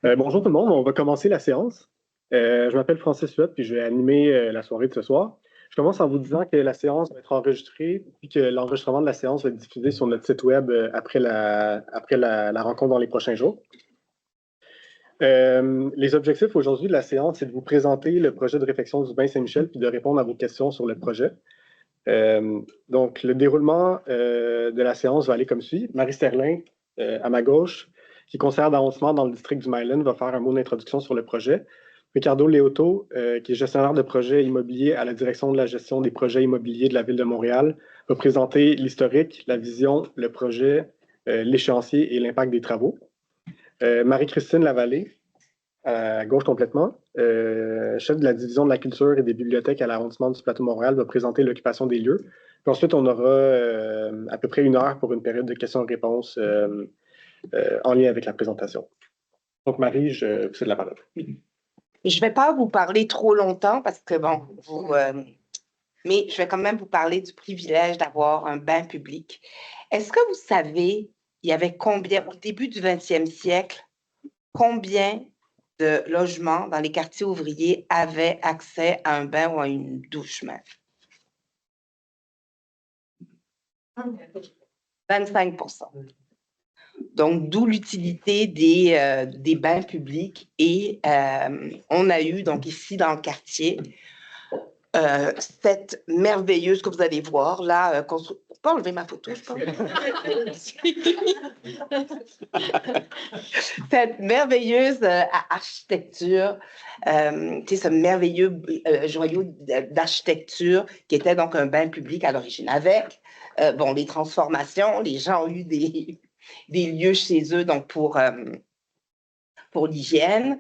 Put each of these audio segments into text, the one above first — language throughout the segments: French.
Bonjour tout le monde, on va commencer la séance. Je m'appelle Francis Huot, puis je vais animer la soirée de ce soir. Je commence en vous disant que la séance va être enregistrée, puis que l'enregistrement de la séance va être diffusé sur notre site web après la rencontre dans les prochains jours. Les objectifs aujourd'hui de la séance, c'est de vous présenter le projet de réflexion du Bain Saint-Michel, puis de répondre à vos questions sur le projet. Donc, le déroulement de la séance va aller comme suit. Marie Sterling, à ma gauche, qui est conseillère d'arrondissement dans le district du Myland, va faire un mot d'introduction sur le projet. Ricardo Leoto, qui est gestionnaire de projet immobilier à la direction de la gestion des projets immobiliers de la Ville de Montréal, va présenter l'historique, la vision, le projet, l'échéancier et l'impact des travaux. Marie-Christine Lavallée, à gauche complètement, chef de la division de la culture et des bibliothèques à l'arrondissement du Plateau Montréal, va présenter l'occupation des lieux. Puis ensuite, on aura à peu près 1 heure pour une période de questions-réponses en lien avec la présentation. Donc, Marie, je vous cède la parole. Je ne vais pas vous parler trop longtemps parce que, bon, mais je vais quand même vous parler du privilège d'avoir un bain public. Est-ce que vous savez, il y avait combien, au début du 20e siècle, combien de logements dans les quartiers ouvriers avaient accès à un bain ou à une douche même? 25%. Donc, d'où l'utilité des bains publics. Et on a eu, donc ici dans le quartier, cette merveilleuse que vous allez voir, là, on peut enlever ma photo, je pense. Cette merveilleuse architecture, ce merveilleux joyau d'architecture qui était donc un bain public à l'origine. Avec, bon, les transformations, les gens ont eu des lieux chez eux donc pour l'hygiène.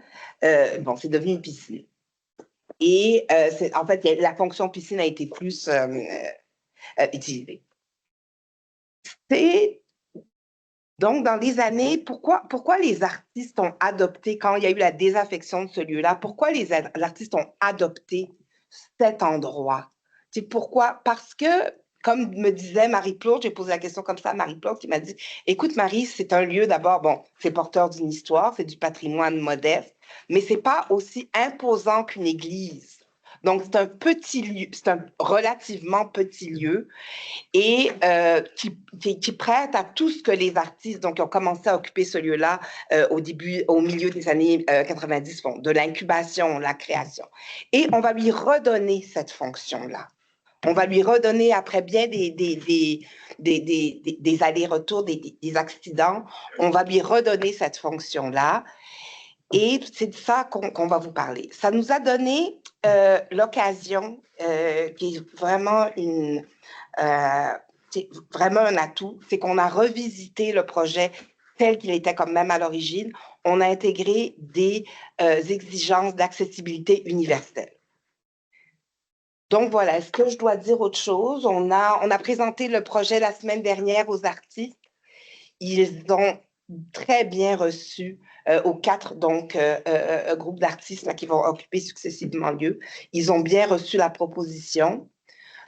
Bon, c'est devenu une piscine. Et en fait, la fonction piscine a été plus utilisée. Donc, dans les années, pourquoi les artistes ont adopté, quand il y a eu la désaffection de ce lieu-là, pourquoi les artistes ont adopté cet endroit? C'est pourquoi? Parce que, comme me disait Marie Plourde, j'ai posé la question comme ça à Marie Plourde, qui m'a dit, écoute Marie, c'est un lieu d'abord, bon, c'est porteur d'une histoire, c'est du patrimoine modeste, mais c'est pas aussi imposant qu'une église. Donc, c'est un petit lieu, c'est un relativement petit lieu et qui prête à tout ce que les artistes donc, qui ont commencé à occuper ce lieu-là au milieu des années 90 font, de l'incubation, la création. Et on va lui redonner cette fonction-là. On va lui redonner, après bien des allers-retours, des accidents, on va lui redonner cette fonction-là. Et c'est de ça qu'on va vous parler. Ça nous a donné l'occasion, qui est vraiment vraiment un atout, c'est qu'on a revisité le projet tel qu'il était quand même à l'origine. On a intégré des exigences d'accessibilité universelle. Donc voilà, est-ce que je dois dire autre chose? On a présenté le projet la semaine dernière aux artistes. Ils ont très bien reçu aux 4 groupes d'artistes qui vont occuper successivement lieu. Ils ont bien reçu la proposition.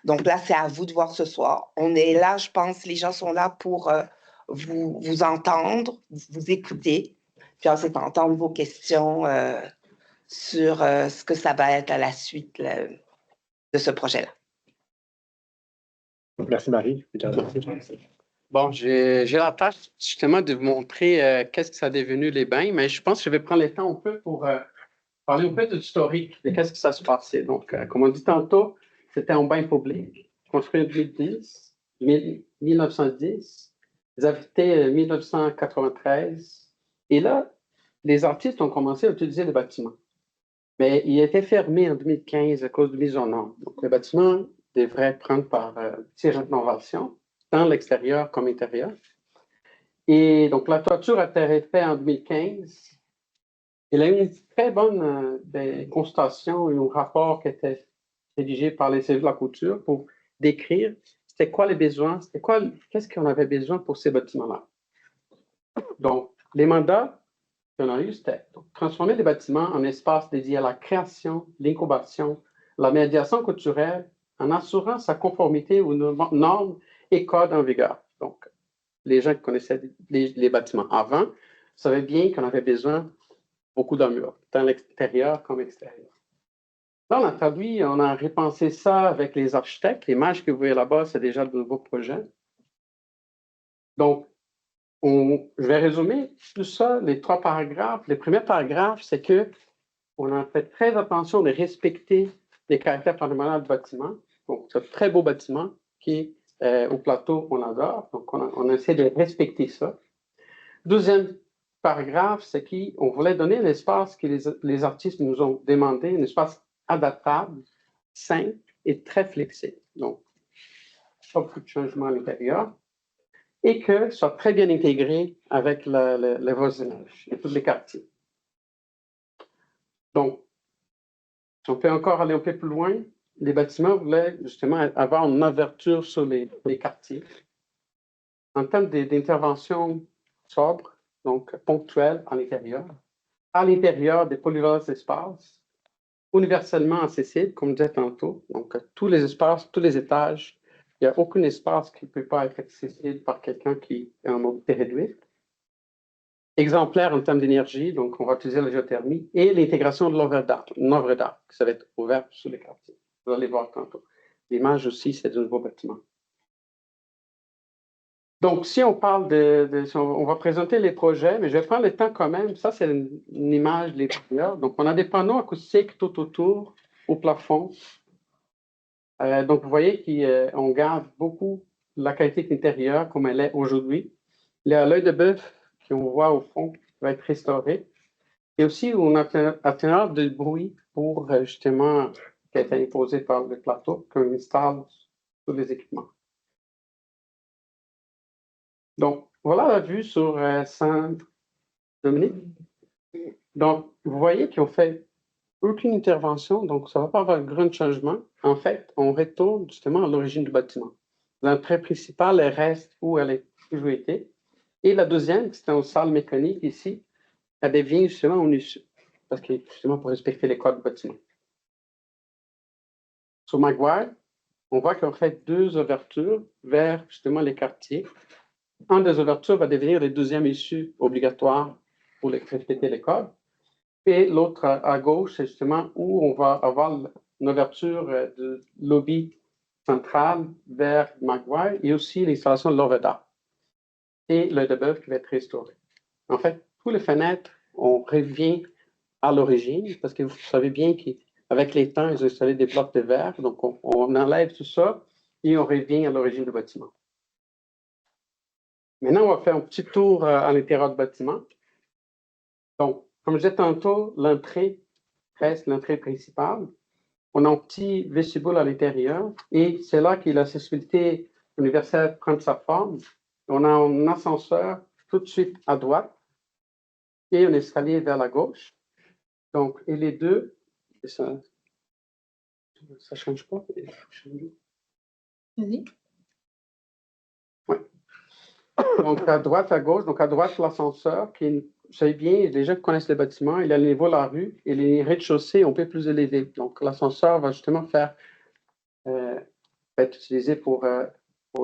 Donc là, c'est à vous de voir ce soir. On est là, je pense, les gens sont là pour vous entendre, vous écouter, puis ensuite entendre vos questions sur ce que ça va être à la suite de ce projet-là. Merci Marie. Bon, j'ai la tâche justement de vous montrer qu'est-ce que ça a devenu les bains, mais je pense que je vais prendre le temps un peu pour parler un peu de l'historique de qu'est-ce que ça se passait. Donc, comme on dit tantôt, c'était un bain public, construit en 1910, ils habitaient en 1993, et là, les artistes ont commencé à utiliser le bâtiment. Mais il était fermé en 2015 à cause de mise en norme. Donc, le bâtiment devrait prendre par petite rénovation, tant l'extérieur comme l'intérieur. Et donc, la toiture a été faite en 2015. Il a eu une très bonne constatation, un rapport qui était rédigé par les services de la couture pour décrire c'était quoi les besoins, qu'est-ce qu'on avait besoin pour ces bâtiments-là. Donc, les mandats qu'on a eu, c'était transformer les bâtiments en espaces dédiés à la création, l'incubation, la médiation culturelle, en assurant sa conformité aux normes et codes en vigueur. Donc, les gens qui connaissaient les bâtiments avant savaient bien qu'on avait besoin beaucoup d'armure, tant l'extérieur comme l'extérieur. Là, on a traduit, on a repensé ça avec les architectes. L'image que vous voyez là-bas, c'est déjà de nouveaux projets. Donc, je vais résumer tout ça, les 3 paragraphes. Le premier paragraphe, c'est que on a fait très attention de respecter les caractères patrimoniaux du bâtiment. Donc, c'est un très beau bâtiment qui est au plateau, on adore. Donc, on essaie de respecter ça. Deuxième paragraphe, c'est qu'on voulait donner l'espace que les artistes nous ont demandé, un espace adaptable, simple et très flexible. Donc, pas beaucoup de changements à l'intérieur. Et que ce soit très bien intégré avec le voisinage et tous les quartiers. Donc, si on peut encore aller un peu plus loin, les bâtiments voulaient justement avoir une ouverture sur les quartiers. En termes d'intervention sobre, donc ponctuelle à l'intérieur des polyvalents espaces, universellement accessibles, comme je disais tantôt, donc tous les espaces, tous les étages, il n'y a aucun espace qui ne peut pas être accessible par quelqu'un qui est en mobilité réduite. Exemplaire en termes d'énergie, donc on va utiliser la géothermie, et l'intégration de l'œuvre d'art, ça va être ouvert sur les quartiers. Vous allez voir tantôt. L'image aussi, c'est du nouveau bâtiment. Donc, si on parle on va présenter les projets, mais je vais prendre le temps quand même. Ça, c'est une image de l'extérieur. Donc, on a des panneaux acoustiques tout autour, au plafond. Donc, vous voyez qu'on garde beaucoup la qualité de l'intérieur comme elle est aujourd'hui. L'œil de bœuf qu'on voit au fond va être restauré. Et aussi, on a un atténuateur de bruit pour justement, qui a été imposé par le plateau, qu'on installe sur les équipements. Donc, voilà la vue sur Saint-Dominique. Donc, vous voyez qu'ils ont fait aucune intervention, donc ça ne va pas avoir un grand changement. En fait, on retourne justement à l'origine du bâtiment. L'entrée principale, elle reste où elle a toujours été. Et la deuxième, c'est une salle mécanique ici, elle devient justement une issue, parce que justement pour respecter les codes du bâtiment. Sur Maguire, on voit qu'on fait 2 ouvertures vers justement les quartiers. Un des ouvertures va devenir le deuxième issue obligatoire pour respecter les codes. Et l'autre à gauche, c'est justement où on va avoir une ouverture de lobby central vers Maguire et aussi l'installation de l'œuvre d'art et l'œil de bœuf qui va être restauré. En fait, tous les fenêtres, on revient à l'origine parce que vous savez bien qu'avec les temps, ils ont installé des blocs de verre. Donc, on enlève tout ça et on revient à l'origine du bâtiment. Maintenant, on va faire un petit tour à l'intérieur du bâtiment. Donc, comme je disais tantôt, l'entrée reste l'entrée principale. On a un petit vestibule à l'intérieur et c'est là que l'accessibilité universelle prend sa forme. On a un ascenseur tout de suite à droite et un escalier vers la gauche. Donc, et les deux, ça ne change pas. Vas-y. Oui. Donc, à droite, à gauche. Donc, à droite, l'ascenseur qui est vous savez bien, les gens qui connaissent le bâtiment, il a le niveau de la rue et les rez-de-chaussée un peu plus élevés. Donc, l'ascenseur va justement être utilisé pour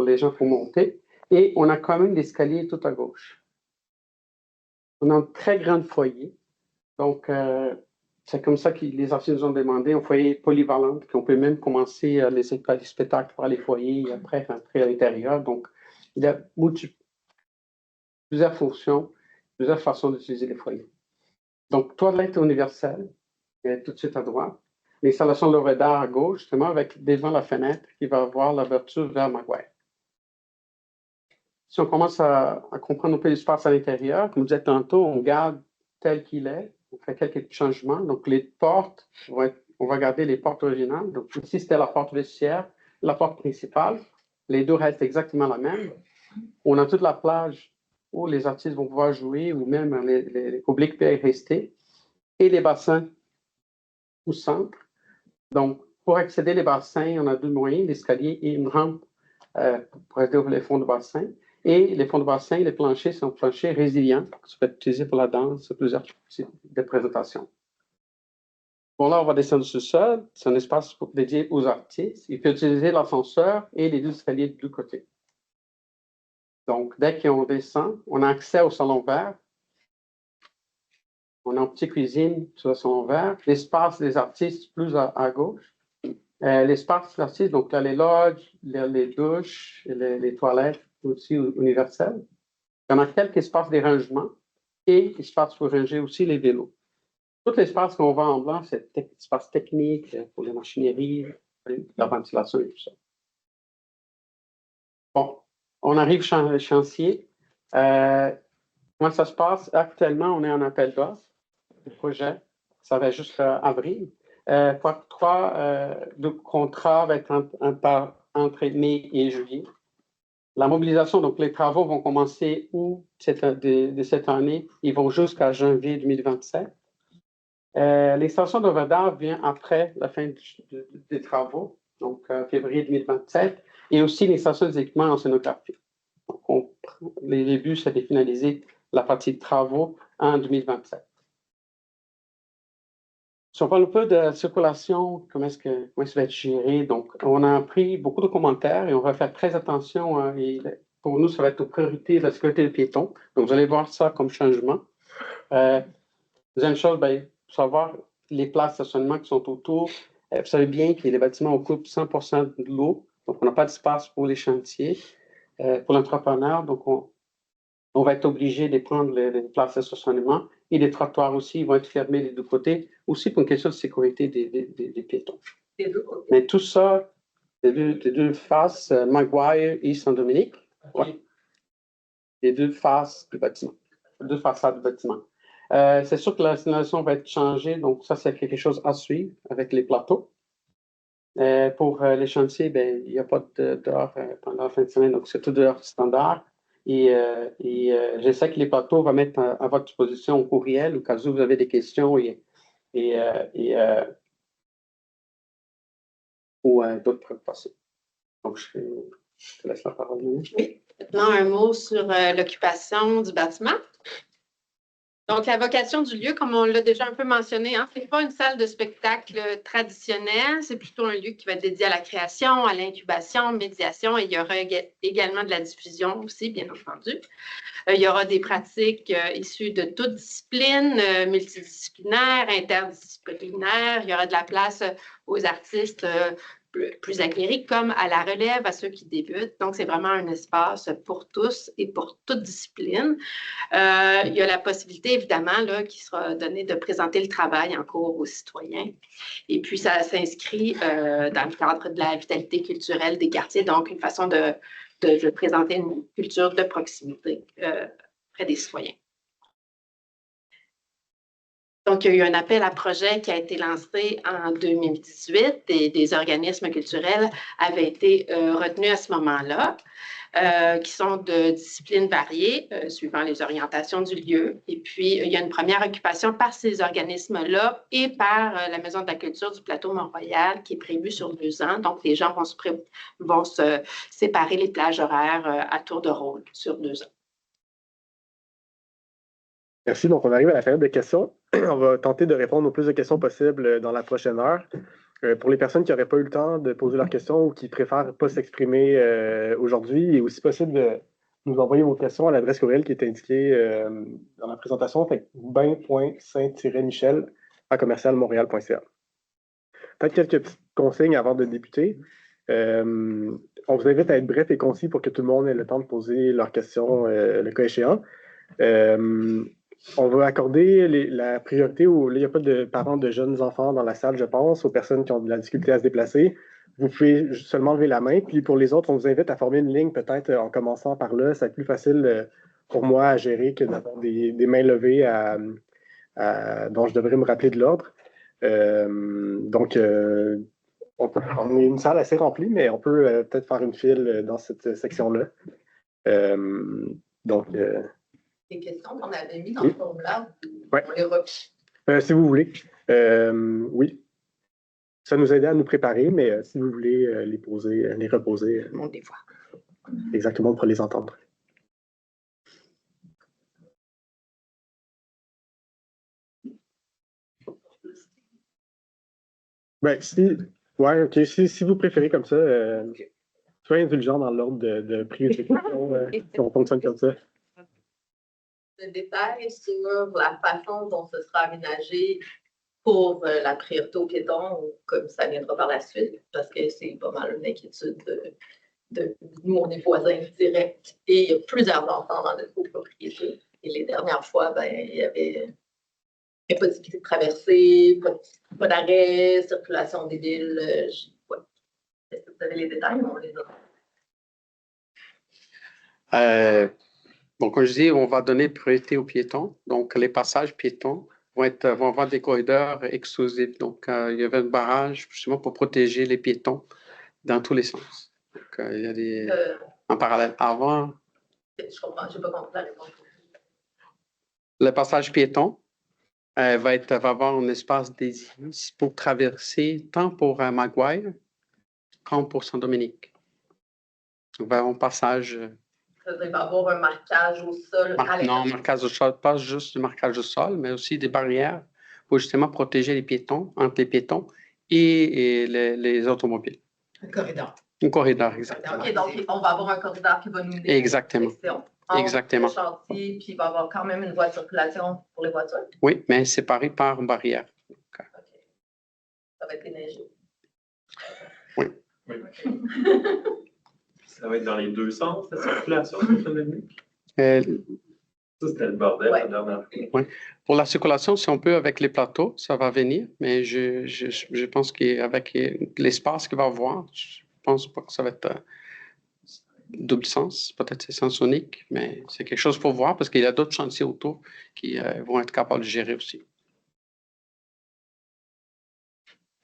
les gens pour monter. Et on a quand même des escaliers tout à gauche. On a un très grand foyer. Donc, c'est comme ça que les artistes nous ont demandé un foyer polyvalent, qu'on peut même commencer les spectacles par les foyers et après rentrer à l'intérieur. Donc, il y a plusieurs fonctions, plusieurs façons d'utiliser les foyers. Donc, toilette universelle, tout de suite à droite. L'installation de l'œuvre d'art à gauche, justement, avec devant la fenêtre qui va avoir l'ouverture vers Maguire. Si on commence à comprendre un peu l'espace à l'intérieur, comme je disais tantôt, on garde tel qu'il est, on fait quelques changements. Donc, les portes, on va garder les portes originales. Donc, ici, c'était la porte vestiaire, la porte principale. Les deux restent exactement la même. On a toute la plage où les artistes vont pouvoir jouer ou même les publics peuvent rester. Et les bassins au centre. Donc, pour accéder aux bassins, on a 2 moyens, l'escalier et une rampe pour accéder aux fonds de bassin. Et les fonds de bassin, les planchers sont planchers résilients, qui peuvent être utilisés pour la danse, plusieurs types de présentations. Bon, là, on va descendre sur le sol. C'est un espace dédié aux artistes. Il peut utiliser l'ascenseur et les 2 escaliers de 2 côtés. Donc, dès qu'on descend, on a accès au salon vert. On a une petite cuisine, ça sont vert. L'espace des artistes, plus à gauche. L'espace des artistes, donc là, les lodges, les douches, les toilettes aussi universelles. Il y en a quelques espaces des rangements et espaces pour ranger aussi les vélos. Tout l'espace qu'on voit en blanc, c'est l'espace technique pour les machineries, la ventilation et tout ça. Bon, on arrive au chantier. Comment ça se passe? Actuellement, on est en appel d'offres. Le projet, ça va jusqu'à avril. Le contrat va être entre mai et juillet. La mobilisation, donc les travaux vont commencer août de cette année. Ils vont jusqu'à janvier 2027. L'extension d'Overdare vient après la fin des travaux, donc février 2027, et aussi l'extension des équipements en scénographie. Donc, les débuts, c'est de finaliser la partie de travaux en 2027. Si on parle un peu de circulation, comment ça va être géré, donc on a pris beaucoup de commentaires et on va faire très attention. Et pour nous, ça va être une priorité la sécurité des piétons. Donc, vous allez voir ça comme changement. Deuxième chose, bien, savoir les places de stationnement qui sont autour. Vous savez bien que les bâtiments occupent 100% de l'eau, donc on n'a pas d'espace pour les chantiers. Pour l'entrepreneur, donc on va être obligé de prendre les places de stationnement et les trottoirs aussi vont être fermés des deux côtés, aussi pour une question de sécurité des piétons. Mais tout ça, les deux faces, Maguire et Saint-Dominique, ouais. Les deux faces du bâtiment, les deux façades du bâtiment. C'est sûr que la signalisation va être changée, donc ça, c'est quelque chose à suivre avec les plateaux. Pour les chantiers, ben, il n'y a pas d'heure pendant la fin de semaine, donc c'est tout d'heure standard. Et je sais que les plateaux vont mettre à votre disposition au courriel au cas où vous avez des questions ou d'autres préoccupations. Donc, je te laisse la parole. Oui, maintenant un mot sur l'occupation du bâtiment. Donc, la vocation du lieu, comme on l'a déjà un peu mentionné, ce n'est pas une salle de spectacle traditionnelle, c'est plutôt un lieu qui va être dédié à la création, à l'incubation, médiation, et il y aura également de la diffusion aussi, bien entendu. Il y aura des pratiques issues de toutes disciplines, multidisciplinaires, interdisciplinaires. Il y aura de la place aux artistes plus aguerris comme à la relève, à ceux qui débutent. Donc, c'est vraiment un espace pour tous et pour toute discipline. Il y a la possibilité, évidemment, là, qui sera donnée de présenter le travail en cours aux citoyens. Et puis, ça s'inscrit dans le cadre de la vitalité culturelle des quartiers, donc une façon de présenter une culture de proximité près des citoyens. Donc, il y a eu un appel à projet qui a été lancé en 2018 et des organismes culturels avaient été retenus à ce moment-là, qui sont de disciplines variées, suivant les orientations du lieu. Et puis, il y a une première occupation par ces organismes-là et par la Maison de la culture du plateau Mont-Royal qui est prévue sur 2 ans. Donc, les gens vont se séparer les plages horaires à tour de rôle sur 2 ans. Merci. Donc, on arrive à la période de questions. On va tenter de répondre au plus de questions possibles dans la prochaine heure. Pour les personnes qui n'auraient pas eu le temps de poser leurs questions ou qui préfèrent ne pas s'exprimer aujourd'hui, il est aussi possible de nous envoyer vos questions à l'adresse courriel qui est indiquée dans la présentation, bain.saint-michel@commercialmontréal.ca. Peut-être quelques petites consignes avant de débuter. On vous invite à être bref et concis pour que tout le monde ait le temps de poser leurs questions le cas échéant. On va accorder la priorité il n'y a pas de parents de jeunes enfants dans la salle, je pense, aux personnes qui ont de la difficulté à se déplacer. Vous pouvez seulement lever la main. Puis pour les autres, on vous invite à former une ligne peut-être en commençant par là. Ça va être plus facile pour moi à gérer que d'avoir des mains levées dont je devrais me rappeler de l'ordre. Donc, on est une salle assez remplie, mais on peut peut-être faire une file dans cette section-là. Les questions qu'on avait mises dans le formulaire, ouais. On les replie. Si vous voulez. Oui. Ça nous aidait à nous préparer, mais si vous voulez les poser, les reposer. On les voit. Exactement, pour les entendre. Ben, si vous préférez comme ça, soyez indulgent dans l'ordre de priorité si on fonctionne comme ça. de détails sur la façon dont ce sera aménagé pour la priorité aux piétons, comme ça viendra par la suite, parce que c'est pas mal une inquiétude de nous, on est voisins directs et il y a plusieurs enfants dans notre copropriété. Et les dernières fois, il y avait possibilité de traverser, pas d'arrêt, circulation des villes. Ouais. Est-ce que vous avez les détails? On les a. Bon, comme je dis, on va donner priorité aux piétons. Donc, les passages piétons vont avoir des corridors exclusifs. Donc, il y avait un barrage justement pour protéger les piétons dans tous les sens. Donc, il y a des... en parallèle. Avant... Je comprends, je n'ai pas compris la réponse. Le passage piéton va avoir un espace dédié pour traverser tant pour Maguire comme pour Saint-Dominique. Donc, il va y avoir un passage... Ça va avoir un marquage au sol. Non, marquage au sol, pas juste du marquage au sol, mais aussi des barrières pour justement protéger les piétons, entre les piétons et les automobiles. Un corridor. Un corridor, exactement. OK, donc on va avoir un corridor qui va nous mener exactement. Exactement. Le chantier, puis il va y avoir quand même une voie de circulation pour les voitures. Oui, mais séparé par barrière. OK. Ça va être déneigé. Oui. Okay. Ça va être dans les deux sens, la circulation autonomique? Ça, c'était le bordel la dernière fois. Oui. Pour la circulation, si on peut, avec les plateaux, ça va venir, mais je pense qu'avec l'espace qu'il va avoir, je pense pas que ça va être double sens, peut-être c'est sens unique, mais c'est quelque chose pour voir parce qu'il y a d'autres chantiers autour qui vont être capables de gérer aussi.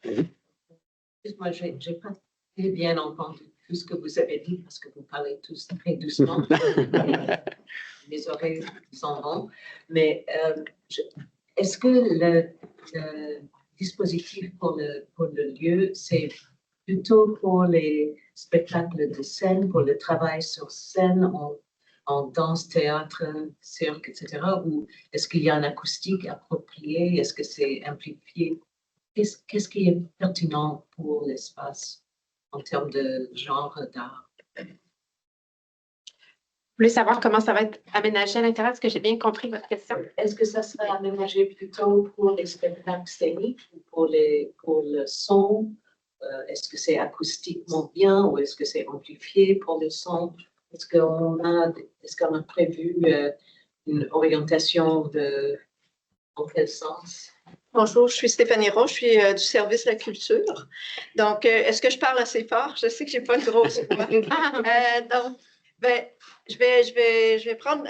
Moi, je n'ai pas très bien entendu tout ce que vous avez dit parce que vous parlez tous très doucement. Les oreilles s'en vont. Mais est-ce que le dispositif pour le lieu, c'est plutôt pour les spectacles de scène, pour le travail sur scène, en danse, théâtre, cirque, etc. Ou est-ce qu'il y a un acoustique approprié? Est-ce que c'est amplifié? Qu'est-ce qui est pertinent pour l'espace en termes de genre d'art? Vous voulez savoir comment ça va être aménagé à l'intérieur? Est-ce que j'ai bien compris votre question? Est-ce que ça serait aménagé plutôt pour les spectacles scéniques ou pour le son? Est-ce que c'est acoustiquement bien ou est-ce que c'est amplifié pour le son? Est-ce qu'on a prévu une orientation en quel sens? Bonjour, je suis Stéphanie Roche, je suis du service de la culture. Donc, est-ce que je parle assez fort? Je sais que je n'ai pas une grosse voix. Donc, je vais prendre,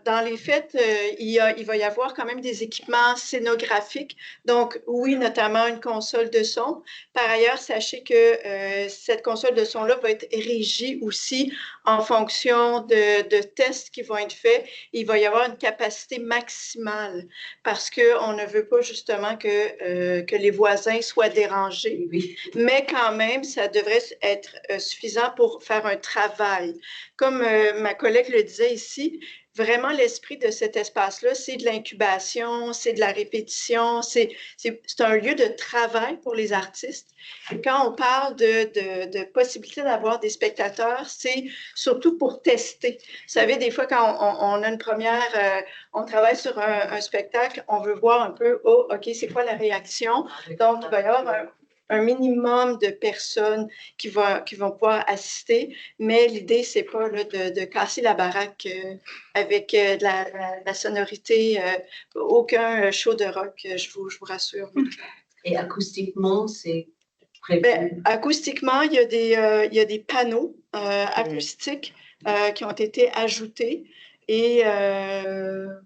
dans les faits, il va y avoir quand même des équipements scénographiques. Donc, oui, notamment une console de son. Par ailleurs, sachez que cette console de son-là va être régie aussi en fonction de tests qui vont être faits. Il va y avoir une capacité maximale parce qu'on ne veut pas justement que les voisins soient dérangés. Oui. Mais quand même, ça devrait être suffisant pour faire un travail. Comme ma collègue le disait ici, vraiment l'esprit de cet espace-là, c'est de l'incubation, c'est de la répétition, c'est un lieu de travail pour les artistes. Et quand on parle de possibilité d'avoir des spectateurs, c'est surtout pour tester. Vous savez, des fois, quand on a une première, on travaille sur un spectacle, on veut voir un peu, oh, OK, c'est quoi la réaction? Donc, il va y avoir un minimum de personnes qui vont pouvoir assister, mais l'idée, c'est pas là, de casser la baraque avec de la sonorité, aucun show de rock, je vous rassure. Et acoustiquement, c'est prévu? Acoustiquement, il y a des panneaux acoustiques qui ont été ajoutés. Et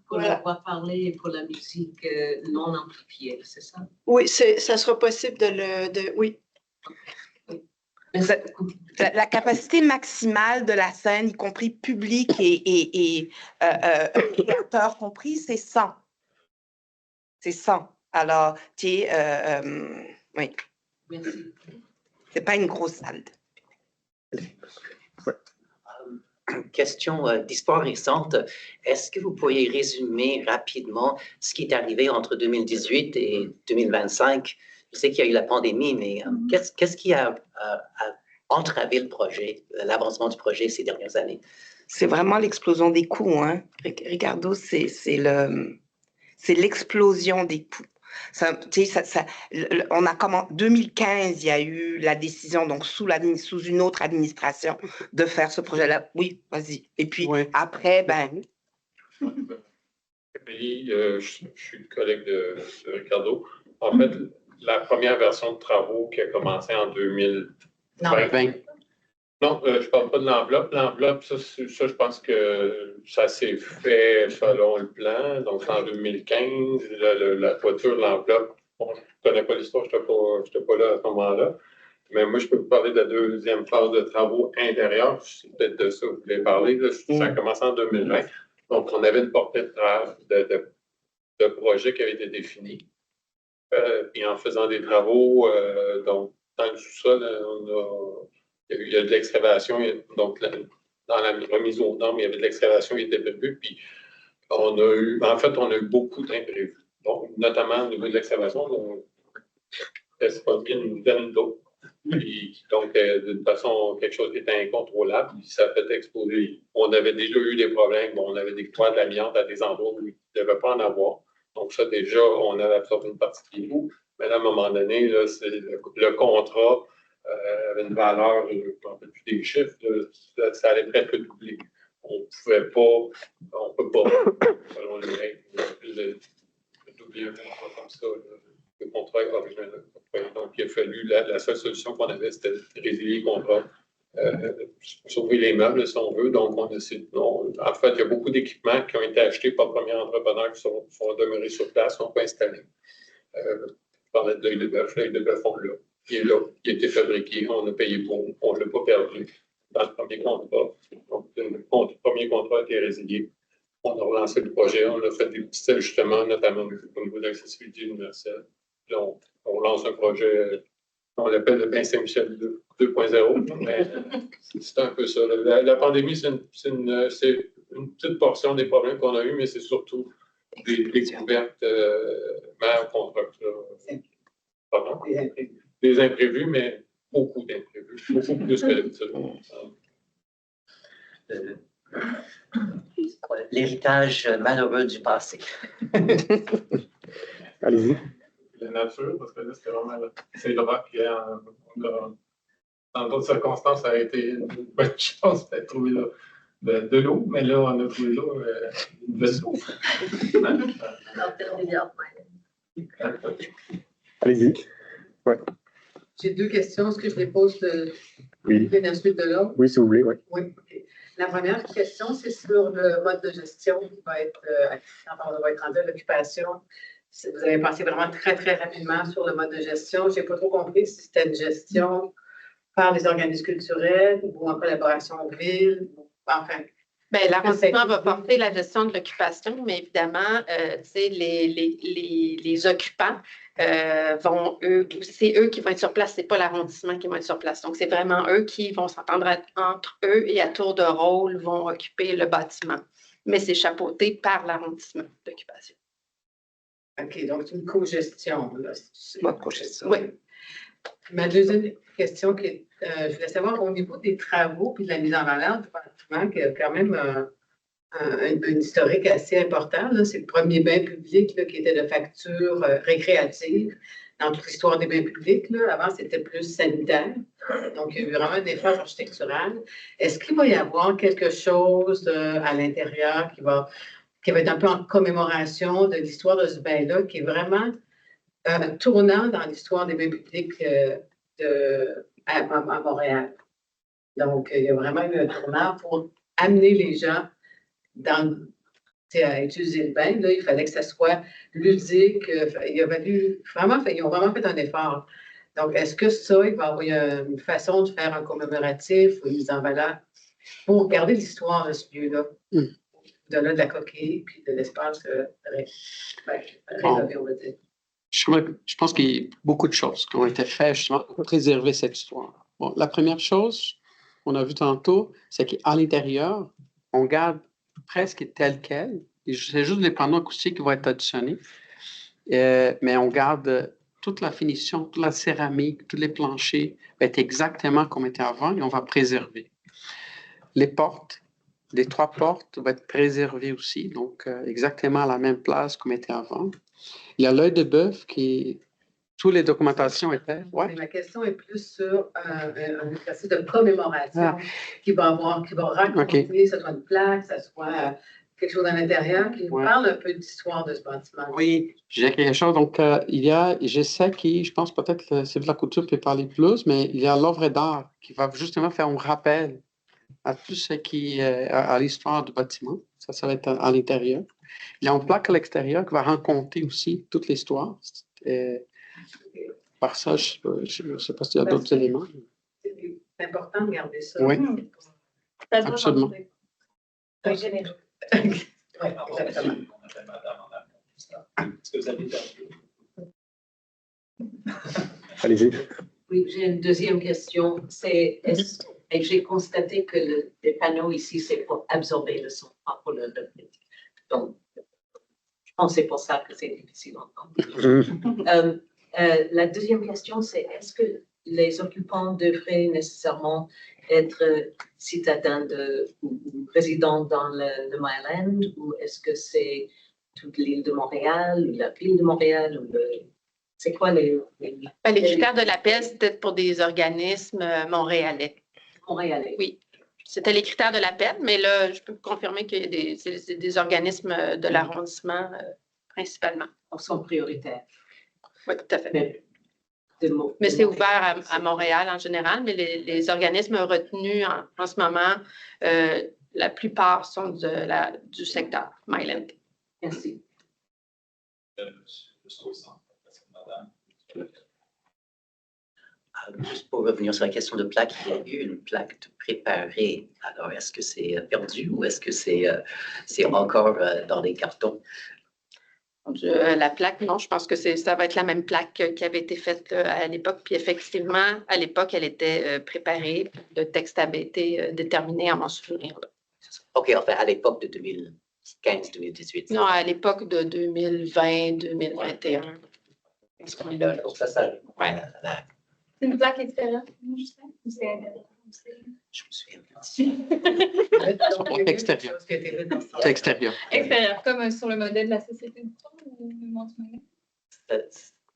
pour la voix parlée et pour la musique non amplifiée, c'est ça? Oui, ça sera possible oui. La capacité maximale de la scène, y compris public et spectateurs compris, c'est 100. C'est 100. Alors, oui. Merci. C'est pas une grosse salle. Question d'histoire récente. Est-ce que vous pourriez résumer rapidement ce qui est arrivé entre 2018 et 2025? Je sais qu'il y a eu la pandémie, mais qu'est-ce qui a entravé le projet, l'avancement du projet ces dernières années? C'est vraiment l'explosion des coûts, hein. Ricardo, c'est l'explosion des coûts. Ça, on a comment 2015, il y a eu la décision, donc sous une autre administration, de faire ce projet-là. Oui, vas-y. Et puis après, ben. Je suis le collègue de Ricardo. En fait, la première version de travaux qui a commencé en 2020. Non, je ne parle pas de l'enveloppe. L'enveloppe, ça, je pense que ça s'est fait selon le plan. Donc, en 2015, la toiture de l'enveloppe, bon, je ne connais pas l'histoire, je n'étais pas là à ce moment-là. Mais moi, je peux vous parler de la deuxième phase de travaux intérieurs. C'est peut-être de ça que vous voulez parler. Là. Ça a commencé en 2020. Donc, on avait une portée de projets qui avait été définie. Puis en faisant des travaux, donc, dans le sous-sol, il y a de l'excavation, donc dans la remise aux normes, il y avait de l'excavation qui était prévue, puis on a eu beaucoup d'imprévus. Donc, notamment au niveau de l'excavation, c'est pas bien une dizaine d'eau. Donc, d'une façon, quelque chose qui était incontrôlable, puis ça a fait exploser. On avait déjà eu des problèmes, on avait des toits d'amiante à des endroits où il ne devait pas en avoir. Donc, ça, déjà, on avait absorbé une partie des coûts. Mais là, à un moment donné, là, le contrat avait une valeur, je ne me rappelle plus des chiffres, ça allait presque doubler. On ne peut pas, selon les règles, doubler un contrat comme ça. Le contrat est original. Donc, il a fallu, la seule solution qu'on avait, c'était de résilier le contrat, sauver les meubles, si on veut. Donc, en fait, il y a beaucoup d'équipements qui ont été achetés par le premier entrepreneur qui sont demeurés sur place, sont pas installés. Je parlais de l'œil de bœuf. L'œil de bœuf, on l'a. Il est là, il a été fabriqué, on a payé pour, on ne l'a pas perdu dans le premier contrat. Donc, le premier contrat a été résilié. On a relancé le projet, on a fait des petits ajustements, notamment au niveau de l'accessibilité universelle. Là, on relance un projet, on l'appelle le Bain Saint-Michel 2.0, mais c'est un peu ça. La pandémie, c'est une petite portion des problèmes qu'on a eus, mais c'est surtout des découvertes des imprévus, mais beaucoup d'imprévus, beaucoup plus que d'habitude. L'héritage malheureux du passé. Allez-y. La nature, parce que là, c'était vraiment c'est le roc. Dans d'autres circonstances, ça a été une bonne chance de trouver de l'eau, mais là, on a trouvé l'eau, une vaisseau. Allez-y. Ouais. J'ai deux questions. Est-ce que je les pose de la suite de l'autre? Oui, si vous voulez, oui. Oui, OK. La première question, c'est sur le mode de gestion qui va être, quand on va être rendu à l'occupation. Vous avez pensé vraiment très, très rapidement sur le mode de gestion. Je n'ai pas trop compris si c'était une gestion par les organismes culturels ou en collaboration aux villes. Enfin. Bien, l'arrondissement va porter la gestion de l'occupation, mais évidemment, les occupants c'est eux qui vont être sur place, c'est pas l'arrondissement qui va être sur place. Donc, c'est vraiment eux qui vont s'entendre entre eux et à tour de rôle vont occuper le bâtiment. Mais c'est chapeauté par l'arrondissement d'occupation. OK, donc c'est une co-gestion. Co-gestion. Oui. Ma deuxième question, je voulais savoir au niveau des travaux et de la mise en valeur du bâtiment, qui a quand même un historique assez important. C'est le premier bain public là, qui était de facture récréative dans toute l'histoire des bains publics. Là. Avant, c'était plus sanitaire. Donc, il y a eu vraiment un effort architectural. Est-ce qu'il va y avoir quelque chose à l'intérieur qui va être un peu en commémoration de l'histoire de ce bain-là, qui est vraiment tournant dans l'histoire des bains publics à Montréal? Donc, il y a vraiment eu un tournant pour amener les gens à utiliser le bain. Là, il fallait que ça soit ludique. Ils ont vraiment fait un effort. Donc, est-ce que ça, il va y avoir une façon de faire un commémoratif ou une mise en valeur pour garder l'histoire de ce lieu-là? De la coquille puis de l'espace rénové, on va dire. Je pense qu'il y a beaucoup de choses qui ont été faites justement pour préserver cette histoire. Bon, la première chose qu'on a vu tantôt, c'est qu'à l'intérieur, on garde presque tel quel. C'est juste les panneaux acoustiques qui vont être additionnés. Mais on garde toute la finition, toute la céramique, tous les planchers va être exactement comme était avant et on va préserver. Les portes, des 3 portes va être préservé aussi, donc exactement à la même place comme était avant. Il y a l'œil de bœuf qui, toutes les documentations étaient. Ouais. Mais ma question est plus sur un exercice de commémoration qui va raconter, que ce soit une plaque, que ce soit quelque chose à l'intérieur, qui nous parle un peu d'histoire de ce bâtiment. Oui, j'ai quelque chose. Donc, je sais qui, je pense peut-être que Sylvie Lacouture peut parler plus, mais il y a l'œuvre d'art qui va justement faire un rappel à tout ce qui est à l'histoire du bâtiment. Ça va être à l'intérieur. Il y a une plaque à l'extérieur qui va raconter aussi toute l'histoire. Par ça, je ne sais pas s'il y a d'autres éléments. C'est important de garder ça. Oui, absolument. Très généreux. Oui, exactement. Est-ce que vous avez Allez-y. Oui, j'ai une deuxième question. Et j'ai constaté que les panneaux ici, c'est pour absorber le son, pas pour le donc, je pense que c'est pour ça que c'est difficile d'entendre. La deuxième question, c'est est-ce que les occupants devraient nécessairement être citadins ou résidents dans le Myland, ou est-ce que c'est toute l'île de Montréal, ou la ville de Montréal, ou c'est quoi les critères de l'appel, c'était pour des organismes montréalais. Montréalais? Oui. C'était les critères de l'appel, mais là, je peux vous confirmer qu'il y a des organismes de l'arrondissement principalement. Ils sont prioritaires. Oui, tout à fait. Mais c'est ouvert à Montréal en général, mais les organismes retenus en ce moment, la plupart sont du secteur Myland. Merci. Juste pour revenir sur la question de plaque, il y a eu une plaque de préparée. Alors, est-ce que c'est perdu ou est-ce que c'est encore dans les cartons? La plaque, non, je pense que ça va être la même plaque qui avait été faite à l'époque. Puis effectivement, à l'époque, elle était préparée. Le texte avait été déterminé à m'en souvenir. Là. OK, enfin, à l'époque de 2015-2018. Non, à l'époque de 2020-2021. Ce point-là. Donc, ça. Ouais. C'est une plaque extérieure, Justin? Ou c'est intérieur? Je me souviens. C'est extérieur. C'est extérieur. Extérieur, comme sur le modèle de la société du temps ou le monde?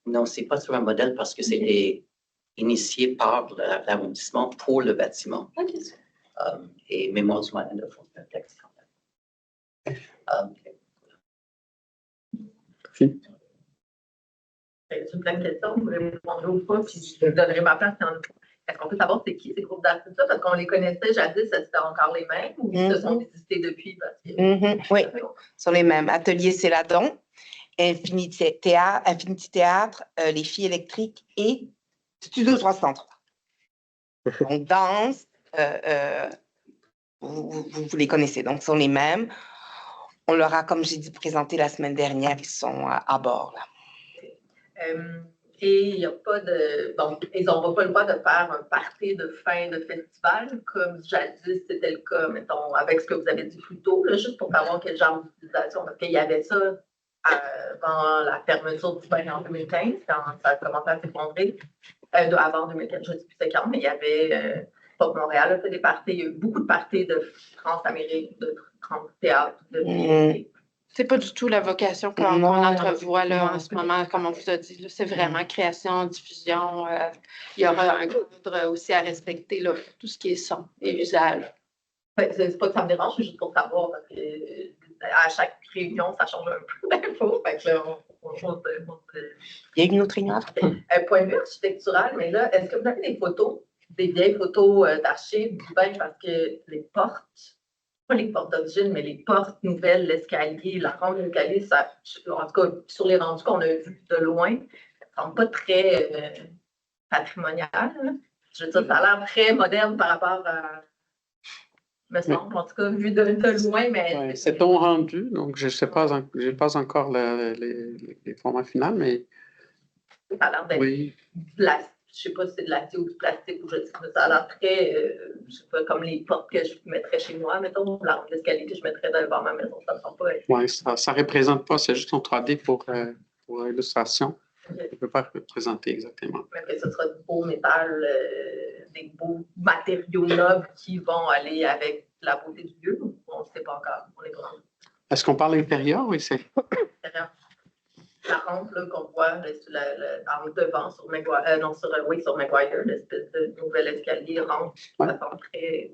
Non, c'est pas sur un modèle parce que c'était initié par l'arrondissement pour le bâtiment. OK. Et Mémoire du Myland a fait un texte quand même. Merci. J'ai plein de questions, vous voulez me répondre ou pas, puis je vous donnerai ma place. Est-ce qu'on peut savoir c'est qui ces groupes d'artistes-là? Parce qu'on les connaissait jadis, c'était encore les mêmes ou ils se sont visités depuis? Parce que... Oui, sont les mêmes. Atelier Céladon, Infinity Théâtre, Les Filles électriques et Studio 303. Donc, danse, vous les connaissez, donc ce sont les mêmes. On leur a, comme j'ai dit, présenté la semaine dernière, ils sont à bord, là. Et il n'y a pas de... Bon, ils n'auront pas le droit de faire un party de fin de festival, comme jadis, c'était le cas, mettons, avec ce que vous avez dit plus tôt, là, juste pour savoir quel genre d'utilisation, parce qu'il y avait ça avant la fermeture du bain en 2015, quand ça a commencé à s'effondrer, avant 2015, je ne sais plus c'est quand, mais il y avait, pas Montréal a fait des parties, il y a eu beaucoup de parties de France-Amérique, de France-Théâtre, de C'est pas du tout la vocation qu'on entrevoit là, en ce moment, comme on vous a dit. C'est vraiment création, diffusion. Il y aura un cadre aussi à respecter, là, pour tout ce qui est son et usage. C'est pas que ça me dérange, c'est juste pour savoir, parce que à chaque réunion, ça change un peu d'infos. Il y a une autre réunion. Point de vue architectural, mais là, est-ce que vous avez des photos, des vieilles photos d'archives du bain, parce que les portes, pas les portes d'origine, mais les portes nouvelles, l'escalier, la rampe de l'escalier, ça, en tout cas, sur les rendus qu'on a vus de loin, ça ne semble pas très patrimonial. Hein? Je veux dire, ça a l'air très moderne par rapport à, me semble, en tout cas, vu de loin, mais... Ouais, c'est ton rendu, donc je n'ai pas encore les formats finaux, mais... Ça a l'air d'être... Oui. Je ne sais pas si c'est de l'acier ou du plastique, ou je sais pas, ça a l'air très, je sais pas, comme les portes que je mettrais chez moi, mettons, la rampe d'escalier que je mettrais devant ma maison, ça ne semble pas être. Oui, ça ne représente pas, c'est juste en 3D pour illustration. Okay. Je ne peux pas représenter exactement. Mais après, ce sera du beau métal, des beaux matériaux nobles qui vont aller avec la beauté du lieu. On ne sait pas encore. On est vraiment Est-ce qu'on parle intérieur ou ici? intérieur. La rampe là, qu'on voit en devant sur Maguire, sur Maguire, l'espèce de nouvel escalier rampe, Ouais. ça semble très.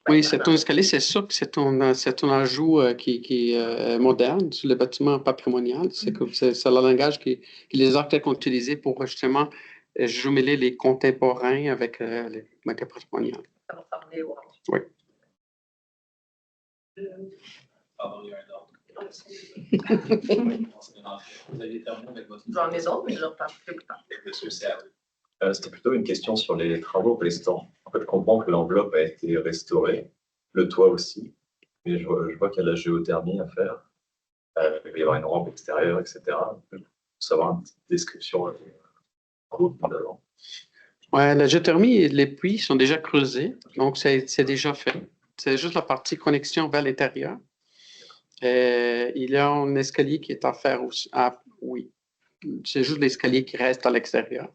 Oui, c'est un escalier, c'est sûr que c'est un ajout qui est moderne sur le bâtiment patrimonial. C'est le langage que les architectes ont utilisé pour justement jumeler les contemporains avec les bâtiments patrimoniales. Ça va ressembler au rampe. Oui. Pardon, il y a un ordre. Vous avez terminé avec votre... J'en ai d'autres, mais je leur parle plus tard. Monsieur Serre. C'était plutôt une question sur les travaux restants. En fait, je comprends que l'enveloppe a été restaurée, le toit aussi, mais je vois qu'il y a de la géothermie à faire. Il va y avoir une rampe extérieure, etc. Je veux savoir une petite description d'avant. Ouais, la géothermie et les puits sont déjà creusés, donc c'est déjà fait. C'est juste la partie connexion vers l'intérieur. Il y a un escalier qui est à faire aussi. Ah, oui. C'est juste l'escalier qui reste à l'extérieur.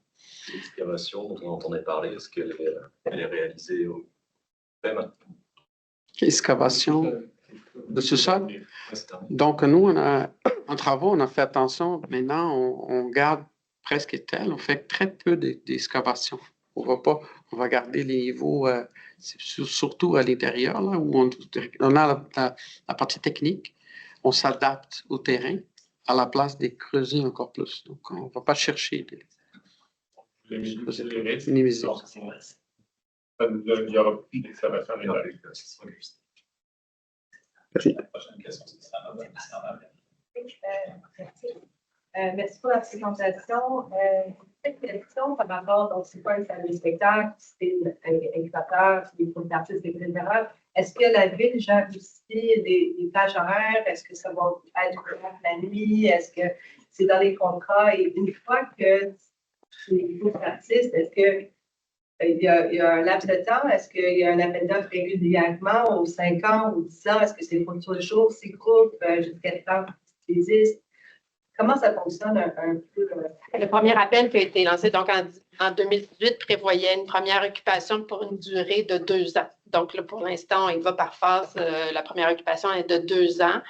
L'excavation dont on entendait parler, est-ce qu'elle est réalisée au même? Excavation de sous-sol. Donc, nous, en travaux, on a fait attention. Maintenant, on garde presque tel. On fait très peu d'excavation. On va garder les niveaux, surtout à l'intérieur, là, où on a la partie technique. On s'adapte au terrain à la place de creuser encore plus. Donc, on ne va pas chercher minimiser. Il y aura plus d'excavation à l'intérieur. Merci. La prochaine question, c'est ça. Merci pour la présentation. Cette question par rapport, donc c'est pas un salle de spectacle, c'est un incubateur, c'est des groupes d'artistes, etc. Est-ce que la ville gère aussi des plages horaires? Est-ce que ça va être ouvert la nuit? Est-ce que c'est dans les contrats? Et une fois que c'est des groupes d'artistes, est-ce que il y a un laps de temps? Est-ce qu'il y a un appel d'offres régulièrement aux 5 ans ou 10 ans? Est-ce que c'est pour tous les jours, ces groupes, jusqu'à temps qu'ils existent? Comment ça fonctionne un peu? Le premier appel qui a été lancé donc en 2018 prévoyait une première occupation pour une durée de 2 ans. Donc, là, pour l'instant, il va par phase. La première occupation est de 2 ans.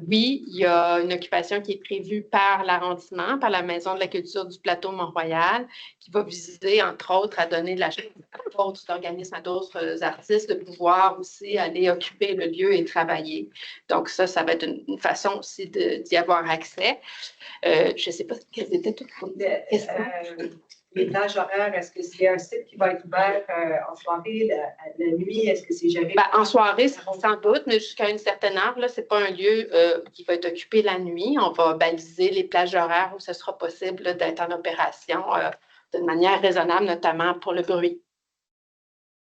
Oui, il y a une occupation qui est prévue par l'arrondissement, par la Maison de la culture du plateau Mont-Royal, qui va viser, entre autres, à donner de la chance à d'autres organismes, à d'autres artistes de pouvoir aussi aller occuper le lieu et travailler. Donc, ça va être une façon aussi d'y avoir accès. Je ne sais pas quelles étaient toutes les questions. Les plages horaires, est-ce que c'est un site qui va être ouvert en soirée, la nuit? Est-ce que c'est géré? En soirée, sans doute, mais jusqu'à une certaine heure, ce n'est pas un lieu qui va être occupé la nuit. On va baliser les plages horaires où ce sera possible d'être en opération de manière raisonnable, notamment pour le bruit.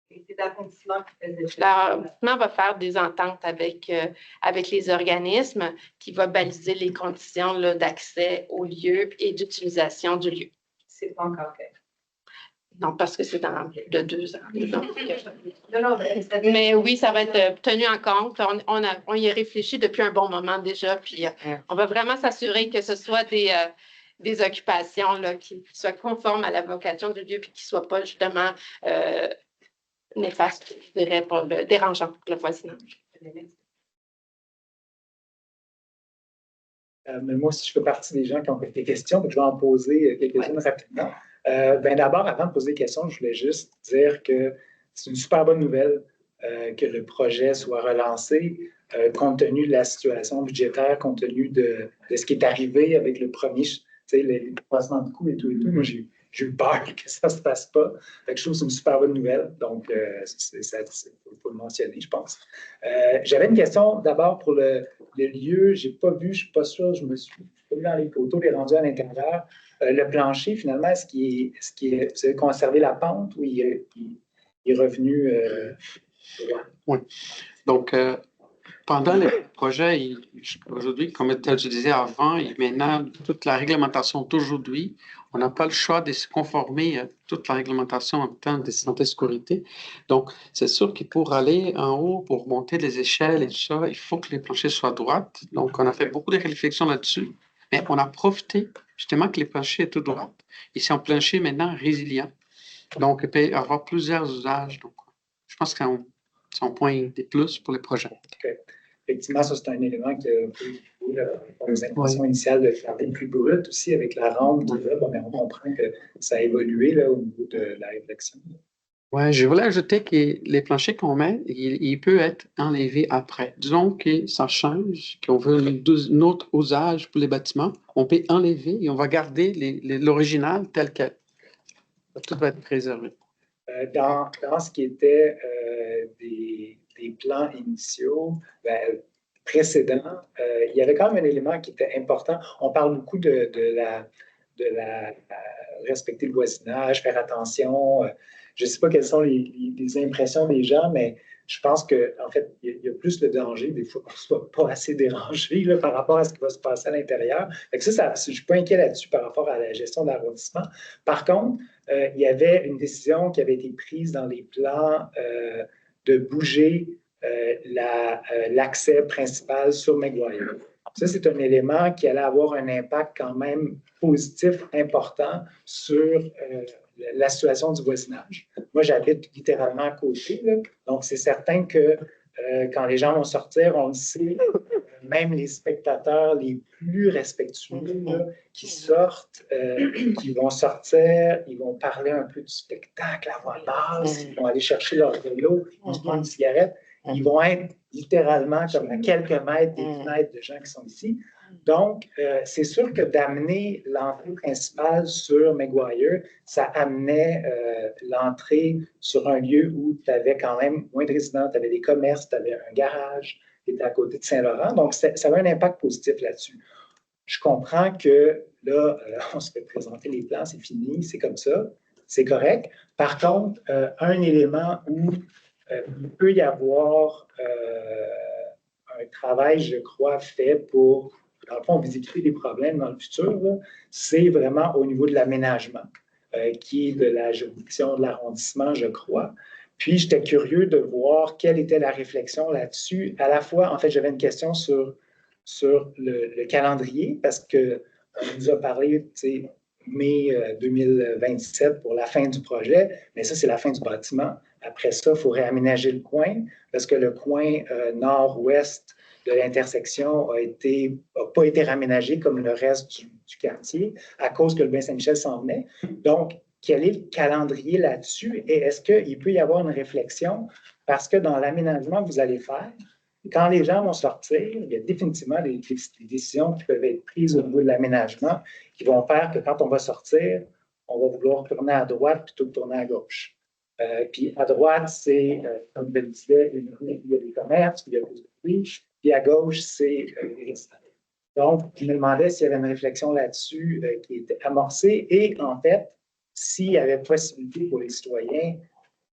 Et c'est l'arrondissement qui fait ça. L'arrondissement va faire des ententes avec les organismes qui vont baliser les conditions d'accès au lieu et d'utilisation du lieu. C'est pas encore fait. Non, parce que c'est dans de 2 ans. Non, mais oui, ça va être tenu en compte. On y réfléchit depuis un bon moment déjà, puis on va vraiment s'assurer que ce soit des occupations là, qui soient conformes à la vocation du lieu, puis qui ne soient pas justement néfastes, je dirais, dérangeants pour le voisinage. Mais moi, si je fais partie des gens qui ont fait des questions, je vais en poser quelques-unes rapidement. D'abord, avant de poser des questions, je voulais juste dire que c'est une super bonne nouvelle que le projet soit relancé, compte tenu de la situation budgétaire, compte tenu de ce qui est arrivé avec le premier, les croisements de coûts et tout. Moi, j'ai eu peur que ça ne se passe pas. Fait que je trouve que c'est une super bonne nouvelle. Donc, il faut le mentionner, je pense. J'avais une question d'abord pour le lieu. Je n'ai pas vu, je ne suis pas sûr, je me suis pas vu dans les photos, les rendus à l'intérieur. Le plancher, finalement, est-ce que vous avez conservé la pente ou il est revenu droit? Oui. Donc, pendant le projet, aujourd'hui, comme je disais avant, et maintenant, toute la réglementation d'aujourd'hui, on n'a pas le choix de se conformer à toute la réglementation en termes de santé et sécurité. Donc, c'est sûr que pour aller en haut, pour monter les échelles et tout ça, il faut que les planchers soient droits. Donc, on a fait beaucoup de réflexions là-dessus, mais on a profité justement que les planchers étaient tout droits. Ils sont planchers maintenant résilients. Donc, il peut y avoir plusieurs usages. Donc, je pense que si on pointe des plus pour les projets. Okay. Effectivement, ça, c'est un élément qui a un peu les intentions initiales de faire des plus brutes aussi avec la rampe. Mais on comprend que ça a évolué là, au niveau de la réflexion. Oui, je voulais ajouter que les planchers qu'on met, il peut être enlevé après. Disons que ça change, qu'on veut un autre usage pour les bâtiments, on peut enlever et on va garder l'original tel quel. Tout va être préservé. Dans ce qui était des plans initiaux précédents, il y avait quand même un élément qui était important. On parle beaucoup de respecter le voisinage, faire attention. Je ne sais pas quelles sont les impressions des gens, mais je pense qu'en fait, il y a plus de danger, des fois, qu'on ne soit pas assez dérangé là, par rapport à ce qui va se passer à l'intérieur. Je ne suis pas inquiet là-dessus par rapport à la gestion de l'arrondissement. Par contre, il y avait une décision qui avait été prise dans les plans de bouger l'accès principal sur McGuire. Ça, c'est un élément qui allait avoir un impact quand même positif, important sur la situation du voisinage. Moi, j'habite littéralement à côté, là, donc c'est certain que quand les gens vont sortir, on le sait, même les spectateurs les plus respectueux là, qui sortent, qui vont sortir, ils vont parler un peu du spectacle à voix basse, ils vont aller chercher leur vélo, ils vont se prendre une cigarette, ils vont être littéralement comme à quelques mètres des fenêtres de gens qui sont ici. Donc, c'est sûr que d'amener l'entrée principale sur McGuire, ça amenait l'entrée sur un lieu où tu avais quand même moins de résidents, tu avais des commerces, tu avais un garage qui était à côté de Saint-Laurent. Donc, ça avait un impact positif là-dessus. Je comprends que là, on se fait présenter les plans, c'est fini, c'est comme ça, c'est correct. Par contre, un élément où il peut y avoir un travail, je crois, fait pour, dans le fond, visiter des problèmes dans le futur, c'est vraiment au niveau de l'aménagement, qui est de la juridiction de l'arrondissement, je crois. Puis, j'étais curieux de voir quelle était la réflexion là-dessus. À la fois, en fait, j'avais une question sur le calendrier, parce qu'on nous a parlé, tu sais, mai 2027 pour la fin du projet, mais ça, c'est la fin du bâtiment. Après ça, il faut réaménager le coin, parce que le coin nord-ouest de l'intersection n'a pas été raménagé comme le reste du quartier à cause que le Bain-Saint-Michel s'en venait. Donc, quel est le calendrier là-dessus et est-ce qu'il peut y avoir une réflexion? Parce que dans l'aménagement que vous allez faire, quand les gens vont sortir, il y a définitivement des décisions qui peuvent être prises au niveau de l'aménagement qui vont faire que quand on va sortir, on va vouloir tourner à droite plutôt que tourner à gauche. Puis à droite, c'est, comme je le disais, il y a des commerces, il y a plus de prix, puis à gauche, c'est les restaurants. Donc, je me demandais s'il y avait une réflexion là-dessus qui était amorcée et en fait, s'il y avait possibilité pour les citoyens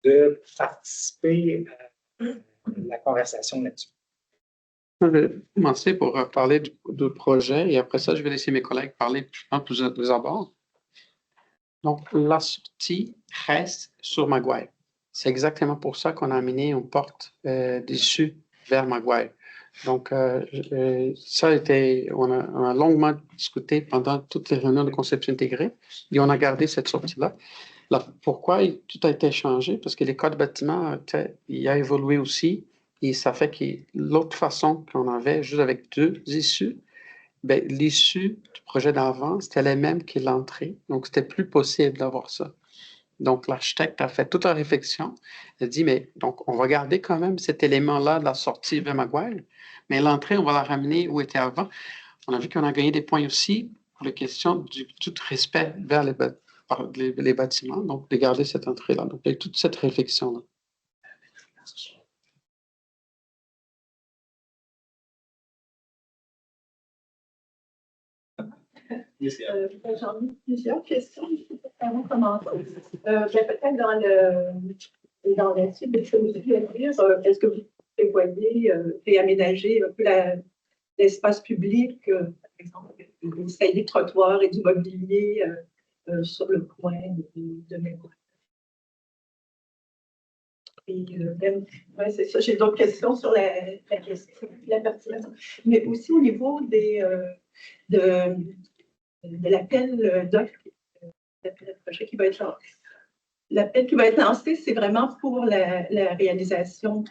de participer à la conversation là-dessus. Je vais commencer pour parler du projet et après ça, je vais laisser mes collègues parler plus abords. Donc, la sortie reste sur McGuire. C'est exactement pour ça qu'on a amené une porte d'issue vers McGuire. Donc, ça a été, on a longuement discuté pendant toutes les réunions de conception intégrée et on a gardé cette sortie-là. Pourquoi tout a été changé? Parce que les codes bâtiments, il a évolué aussi et ça fait que l'autre façon qu'on avait, juste avec deux issues, ben, l'issue du projet d'avant, c'était la même que l'entrée. Donc, c'était plus possible d'avoir ça. Donc, l'architecte a fait toute la réflexion. Il a dit, mais donc, on va garder quand même cet élément-là de la sortie vers McGuire, mais l'entrée, on va la ramener où était avant. On a vu qu'on a gagné des points aussi pour la question du tout respect vers les bâtiments, donc de garder cette entrée-là. Donc, il y a toute cette réflexion-là. J'en ai plusieurs questions. Avant de commencer, peut-être dans la suite de ce que vous avez à dire, est-ce que vous prévoyez réaménager un peu l'espace public, par exemple, des trottoirs et du mobilier sur le coin de mémoire? Et ouais, c'est ça, j'ai d'autres questions sur la question, la pertinence, mais aussi au niveau de l'appel d'offres, l'appel de projet qui va être lancé. l'appel qui va être lancé, c'est vraiment pour la réalisation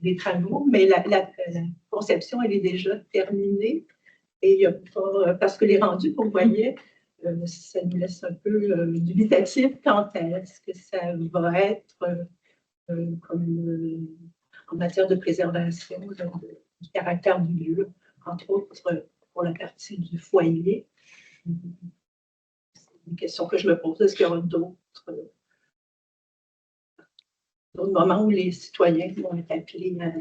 des travaux, mais la conception, elle est déjà terminée. Et il y a pas, parce que les rendus qu'on voyait, ça nous laisse un peu dubitatif quant à est-ce que ça va être comme en matière de préservation du caractère du lieu, entre autres pour la partie du foyer. C'est une question que je me pose. Est-ce qu'il y aura d'autres moments où les citoyens vont être appelés à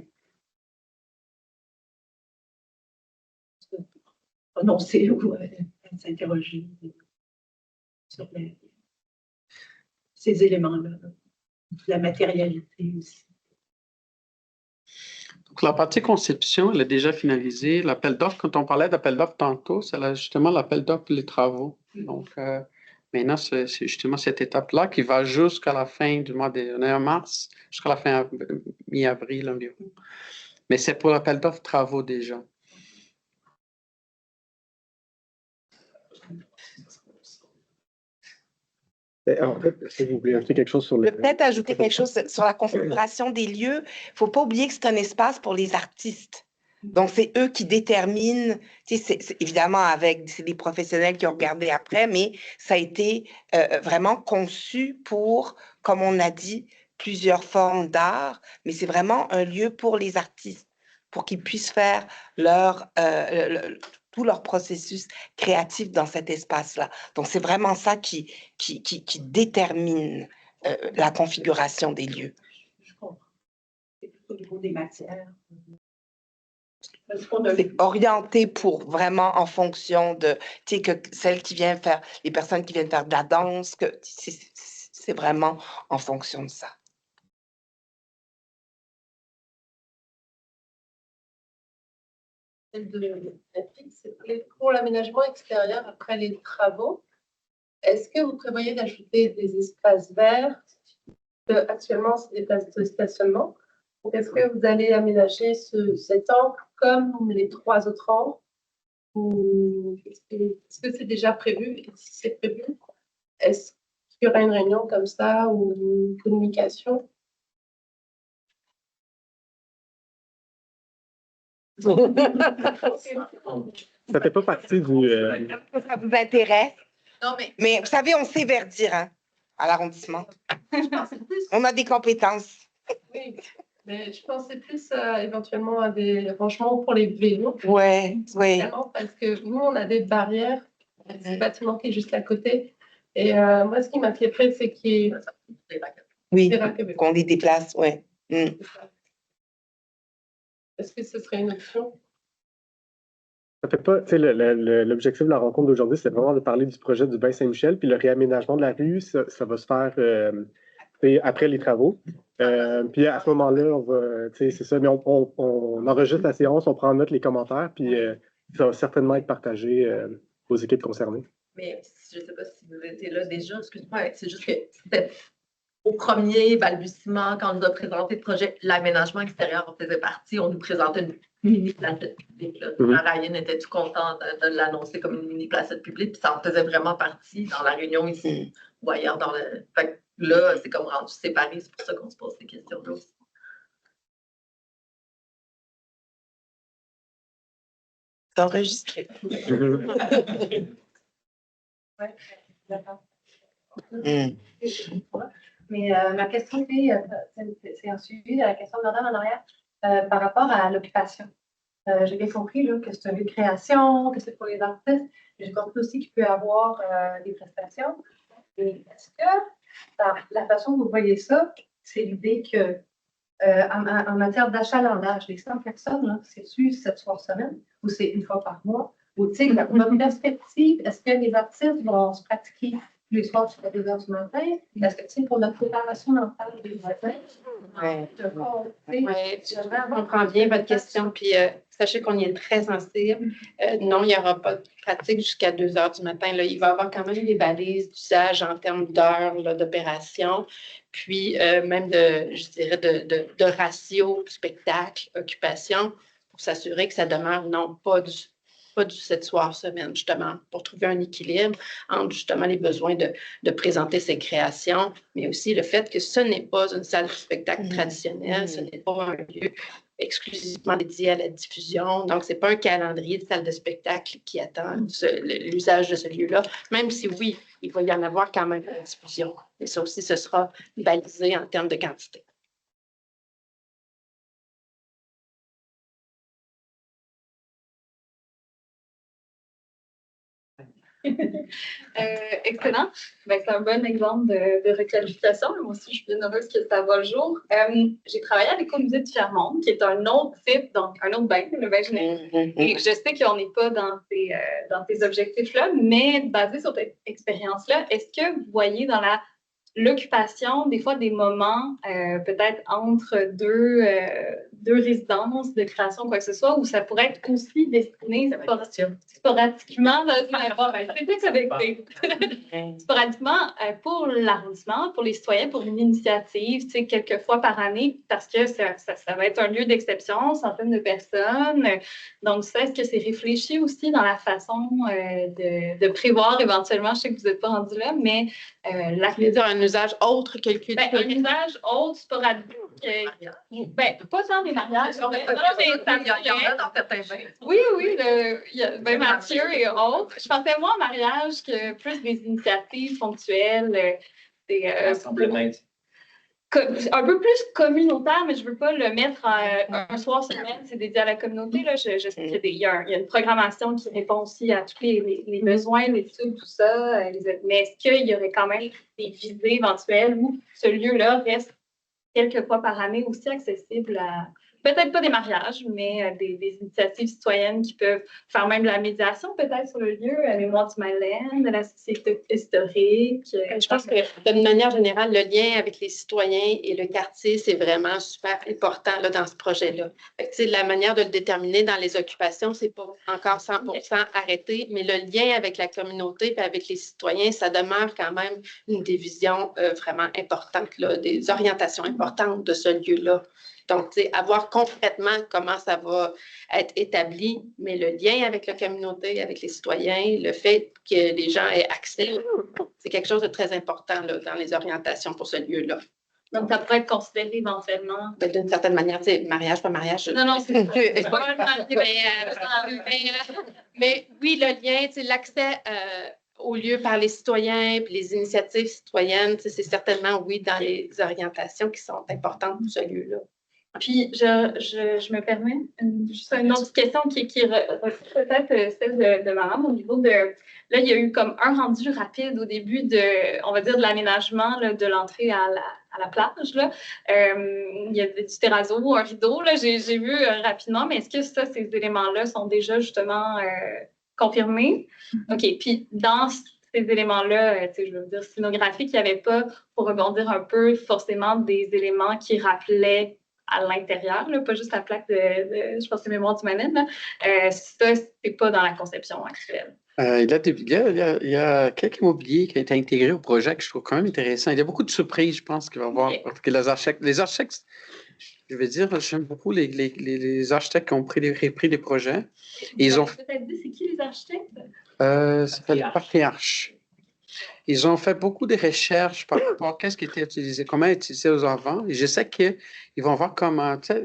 prononcer ou à s'interroger sur ces éléments-là, la matérialité aussi. Donc, la partie conception, elle est déjà finalisée. L'appel d'offres, quand on parlait d'appel d'offres tantôt, c'est justement l'appel d'offres pour les travaux. Donc, maintenant, c'est justement cette étape-là qui va jusqu'à la fin du mois de mars, jusqu'à la fin mi-avril environ. Mais c'est pour l'appel d'offres travaux déjà. En fait, si vous voulez ajouter quelque chose sur le... Peut-être ajouter quelque chose sur la configuration des lieux. Il ne faut pas oublier que c'est un espace pour les artistes. Donc, c'est eux qui déterminent, c'est évidemment c'est des professionnels qui ont regardé après, mais ça a été vraiment conçu pour, comme on a dit, plusieurs formes d'art, mais c'est vraiment un lieu pour les artistes, pour qu'ils puissent faire tout leur processus créatif dans cet espace-là. Donc, c'est vraiment ça qui détermine la configuration des lieux. Je comprends. C'est plus au niveau des matières. C'est orienté pour vraiment en fonction de, tu sais, que celles qui viennent faire, les personnes qui viennent faire de la danse, que c'est vraiment en fonction de ça. C'était pour l'aménagement extérieur après les travaux. Est-ce que vous prévoyez d'ajouter des espaces verts? Actuellement, c'est des places de stationnement. Est-ce que vous allez aménager cet angle comme les 3 autres angles? Ou est-ce que c'est déjà prévu? Et si c'est prévu, est-ce qu'il y aura une réunion comme ça ou une communication? Ça ne fait pas partie du... Ça vous intéresse? Non, mais vous savez, on sait verdir à l'arrondissement. On a des compétences. Oui, mais je pensais plus éventuellement à des rangements pour les vélos. Oui. Vraiment, parce que nous, on a des barrières, ce bâtiment qui est juste à côté. Et moi, ce qui m'inquiéterait, c'est qu'il qu'on les déplace, oui. Est-ce que ce serait une option? Ça fait pas, tu sais, l'objectif de la rencontre d'aujourd'hui, c'est vraiment de parler du projet du Bain-Saint-Michel, puis le réaménagement de la rue, ça va se faire après les travaux. Puis à ce moment-là, on va, tu sais, c'est ça, mais on enregistre la séance, on prend en note les commentaires, puis ça va certainement être partagé aux équipes concernées. Mais je ne sais pas si vous étiez là déjà, excuse-moi, c'est juste que c'était au premier balbutiement, quand on nous a présenté le projet, l'aménagement extérieur en faisait partie, on nous présentait une mini placette publique. Ryan était tout content de l'annoncer comme une mini placette publique, puis ça en faisait vraiment partie dans la réunion ici ou ailleurs dans le. Fait que là, c'est comme rendu séparé, c'est pour ça qu'on se pose ces questions-là aussi. C'est enregistré. Oui, d'accord. Mais ma question, c'est un suivi de la question de madame en arrière par rapport à l'occupation. J'ai bien compris là, que c'est un lieu de création, que c'est pour les artistes. J'ai compris aussi qu'il peut y avoir des prestations. Et est-ce que la façon dont vous voyez ça, c'est l'idée que en matière d'achalandage, les 100 personnes, c'est-tu 7 soirs semaine ou c'est une fois par mois? Ou tu sais, votre perspective, est-ce que les artistes vont se pratiquer tous les soirs jusqu'à 2 heures du matin? Est-ce que, tu sais, pour notre préparation mentale des voisins, je comprends bien votre question, puis sachez qu'on y est très sensible. Non, il n'y aura pas de pratique jusqu'à 2 heures du matin. Là. Il va y avoir quand même des balises d'usage en termes d'heures d'opération, puis même je dirais, de ratio spectacle, occupation, pour s'assurer que ça demeure non pas pas du 7 soirs semaine, justement, pour trouver un équilibre entre justement les besoins de présenter ses créations, mais aussi le fait que ce n'est pas une salle de spectacle traditionnelle, ce n'est pas un lieu exclusivement dédié à la diffusion. Donc, ce n'est pas un calendrier de salle de spectacle qui attend l'usage de ce lieu-là, même si oui, il va y en avoir quand même la diffusion. Et ça aussi, ce sera balisé en termes de quantité. Excellent. Ben, c'est un bon exemple de requalification. Moi aussi, je suis bien heureuse que ça va le jour. J'ai travaillé avec le musée du Tiers-Monde, qui est un autre type, donc un autre bain, le bain générique. Et je sais qu'on n'est pas dans ces objectifs-là, mais basé sur cette expérience-là, est-ce que vous voyez dans l'occupation, des fois, des moments peut-être entre deux résidences de création, quoi que ce soit, où ça pourrait être aussi destiné sporadiquement, sporadiquement pour l'arrondissement, pour les citoyens, pour une initiative, tu sais, quelques fois par année, parce que ça va être un lieu d'exception, centaines de personnes. Donc, ça, est-ce que c'est réfléchi aussi dans la façon de prévoir éventuellement, je sais que vous n'êtes pas rendu là, mais je veux dire un usage autre que le culte. Un usage autre, sporadique. Pas tant des mariages. Oui, Mathieu et autres. Je pensais moins en mariage que plus des initiatives ponctuelles. Un peu plus communautaire, mais je ne veux pas le mettre un soir semaine, c'est dédié à la communauté. Là. Je sais qu'il y a une programmation qui répond aussi à tous les besoins, les études, tout ça. Mais est-ce qu'il y aurait quand même des visées éventuelles où ce lieu-là reste quelques fois par année aussi accessible à, peut-être pas des mariages, mais des initiatives citoyennes qui peuvent faire même de la médiation peut-être sur le lieu, la mémoire du Madeleine, de la société historique. Je pense que d'une manière générale, le lien avec les citoyens et le quartier, c'est vraiment super important là, dans ce projet-là. La manière de le déterminer dans les occupations, c'est pas encore 100% arrêté, mais le lien avec la communauté et avec les citoyens, ça demeure quand même une des visions vraiment importantes, là, des orientations importantes de ce lieu-là. Donc, tu sais, avoir concrètement comment ça va être établi, mais le lien avec la communauté, avec les citoyens, le fait que les gens aient accès, c'est quelque chose de très important là, dans les orientations pour ce lieu-là. Donc, ça pourrait être considéré éventuellement. D'une certaine manière, tu sais, mariage, pas mariage. Non, c'est pas mais oui, le lien, tu sais, l'accès au lieu par les citoyens puis les initiatives citoyennes, c'est certainement, oui, dans les orientations qui sont importantes pour ce lieu-là. Puis, je me permets juste une autre question qui peut-être celle de madame au niveau de... Là, il y a eu comme un rendu rapide au début on va dire, de l'aménagement de l'entrée à la plage. Là. Il y a du terrazzo, un rideau, là, j'ai vu rapidement, mais est-ce que ces éléments-là sont déjà justement confirmés? OK. Puis, dans ces éléments-là, je veux dire, scénographique, il n'y avait pas, pour rebondir un peu, forcément des éléments qui rappelaient à l'intérieur, pas juste la plaque je pense que c'est Mémoire du Madeleine. Ça, c'est pas dans la conception actuelle. Il y a quelques mobiliers qui ont été intégrés au projet que je trouve quand même intéressant. Il y a beaucoup de surprises, je pense, qu'il va y avoir. Parce que les architectes, je vais dire, j'aime beaucoup les architectes qui ont repris des projets. Ils ont peut-être dit, c'est qui les architectes? Ça s'appelle le Patriarche. Ils ont fait beaucoup de recherches par rapport à qu'est-ce qui était utilisé, comment utilisé aux avant. Et je sais qu'ils vont voir comment, tu sais,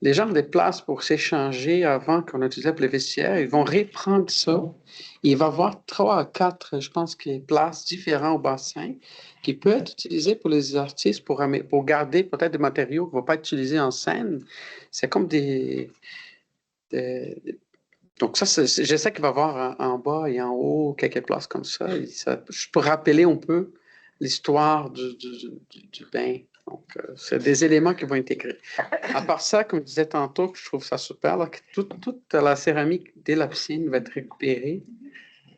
les gens des places pour s'échanger avant qu'on utilisait pour les vestiaires, ils vont reprendre ça. Il va y avoir 3 à 4, je pense, places différentes au bassin qui peuvent être utilisées pour les artistes pour garder peut-être des matériaux qui ne vont pas être utilisés en scène. C'est comme donc ça, je sais qu'il va y avoir en bas et en haut quelques places comme ça. Je peux rappeler un peu l'histoire du bain. Donc, c'est des éléments qui vont intégrer. À part ça, comme je disais tantôt, je trouve ça super, là, que toute la céramique de la piscine va être récupérée,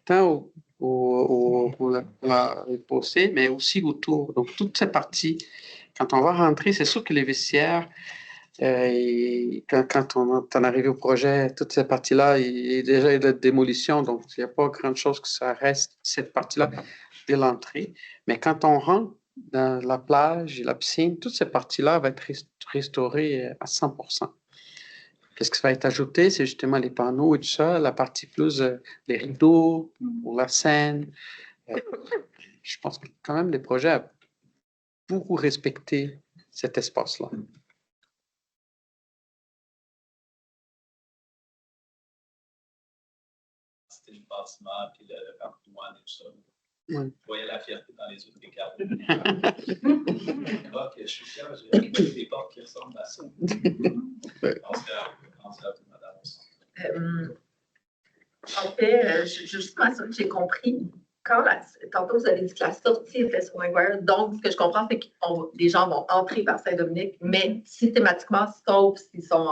tant pour la poser, mais aussi autour. Donc, toutes ces parties, quand on va rentrer, c'est sûr que les vestiaires, et quand on est arrivé au projet, toute cette partie-là, il y a déjà de démolition, donc il n'y a pas grand-chose que ça reste, cette partie-là, de l'entrée. Mais quand on rentre dans la plage et la piscine, toute cette partie-là va être restaurée à 100%. Qu'est-ce qui va être ajouté? C'est justement les panneaux et tout ça, la partie plus, les rideaux pour la scène. Je pense que quand même, les projets ont beaucoup respecté cet espace-là. C'était le bâtiment, puis le patrimoine et tout ça. Oui. Je voyais la fierté dans les yeux de Ricardo. Ok, je suis fier, j'ai des portes qui ressemblent à ça. En fait, justement, ça que j'ai compris, tantôt vous avez dit que la sortie était sur Maguire, donc ce que je comprends, c'est que les gens vont entrer par Saint-Dominique, mais systématiquement, sauf s'ils sont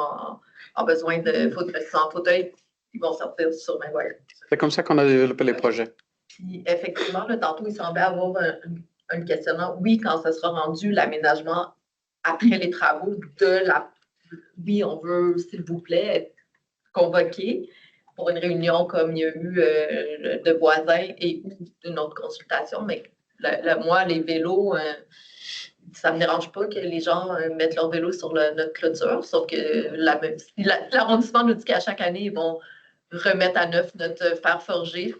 en besoin de fauteuil, ils vont sortir sur Maguire. C'est comme ça qu'on a développé les projets. Puis effectivement, là, tantôt, il semblait avoir un questionnement. Oui, quand ça sera rendu l'aménagement après les travaux oui, on veut, s'il vous plaît, être convoqué pour une réunion comme il y a eu de voisins et une autre consultation. Mais moi, les vélos, ça ne me dérange pas que les gens mettent leurs vélos sur notre clôture, sauf que l'arrondissement nous dit qu'à chaque année, ils vont remettre à neuf notre fer forgé,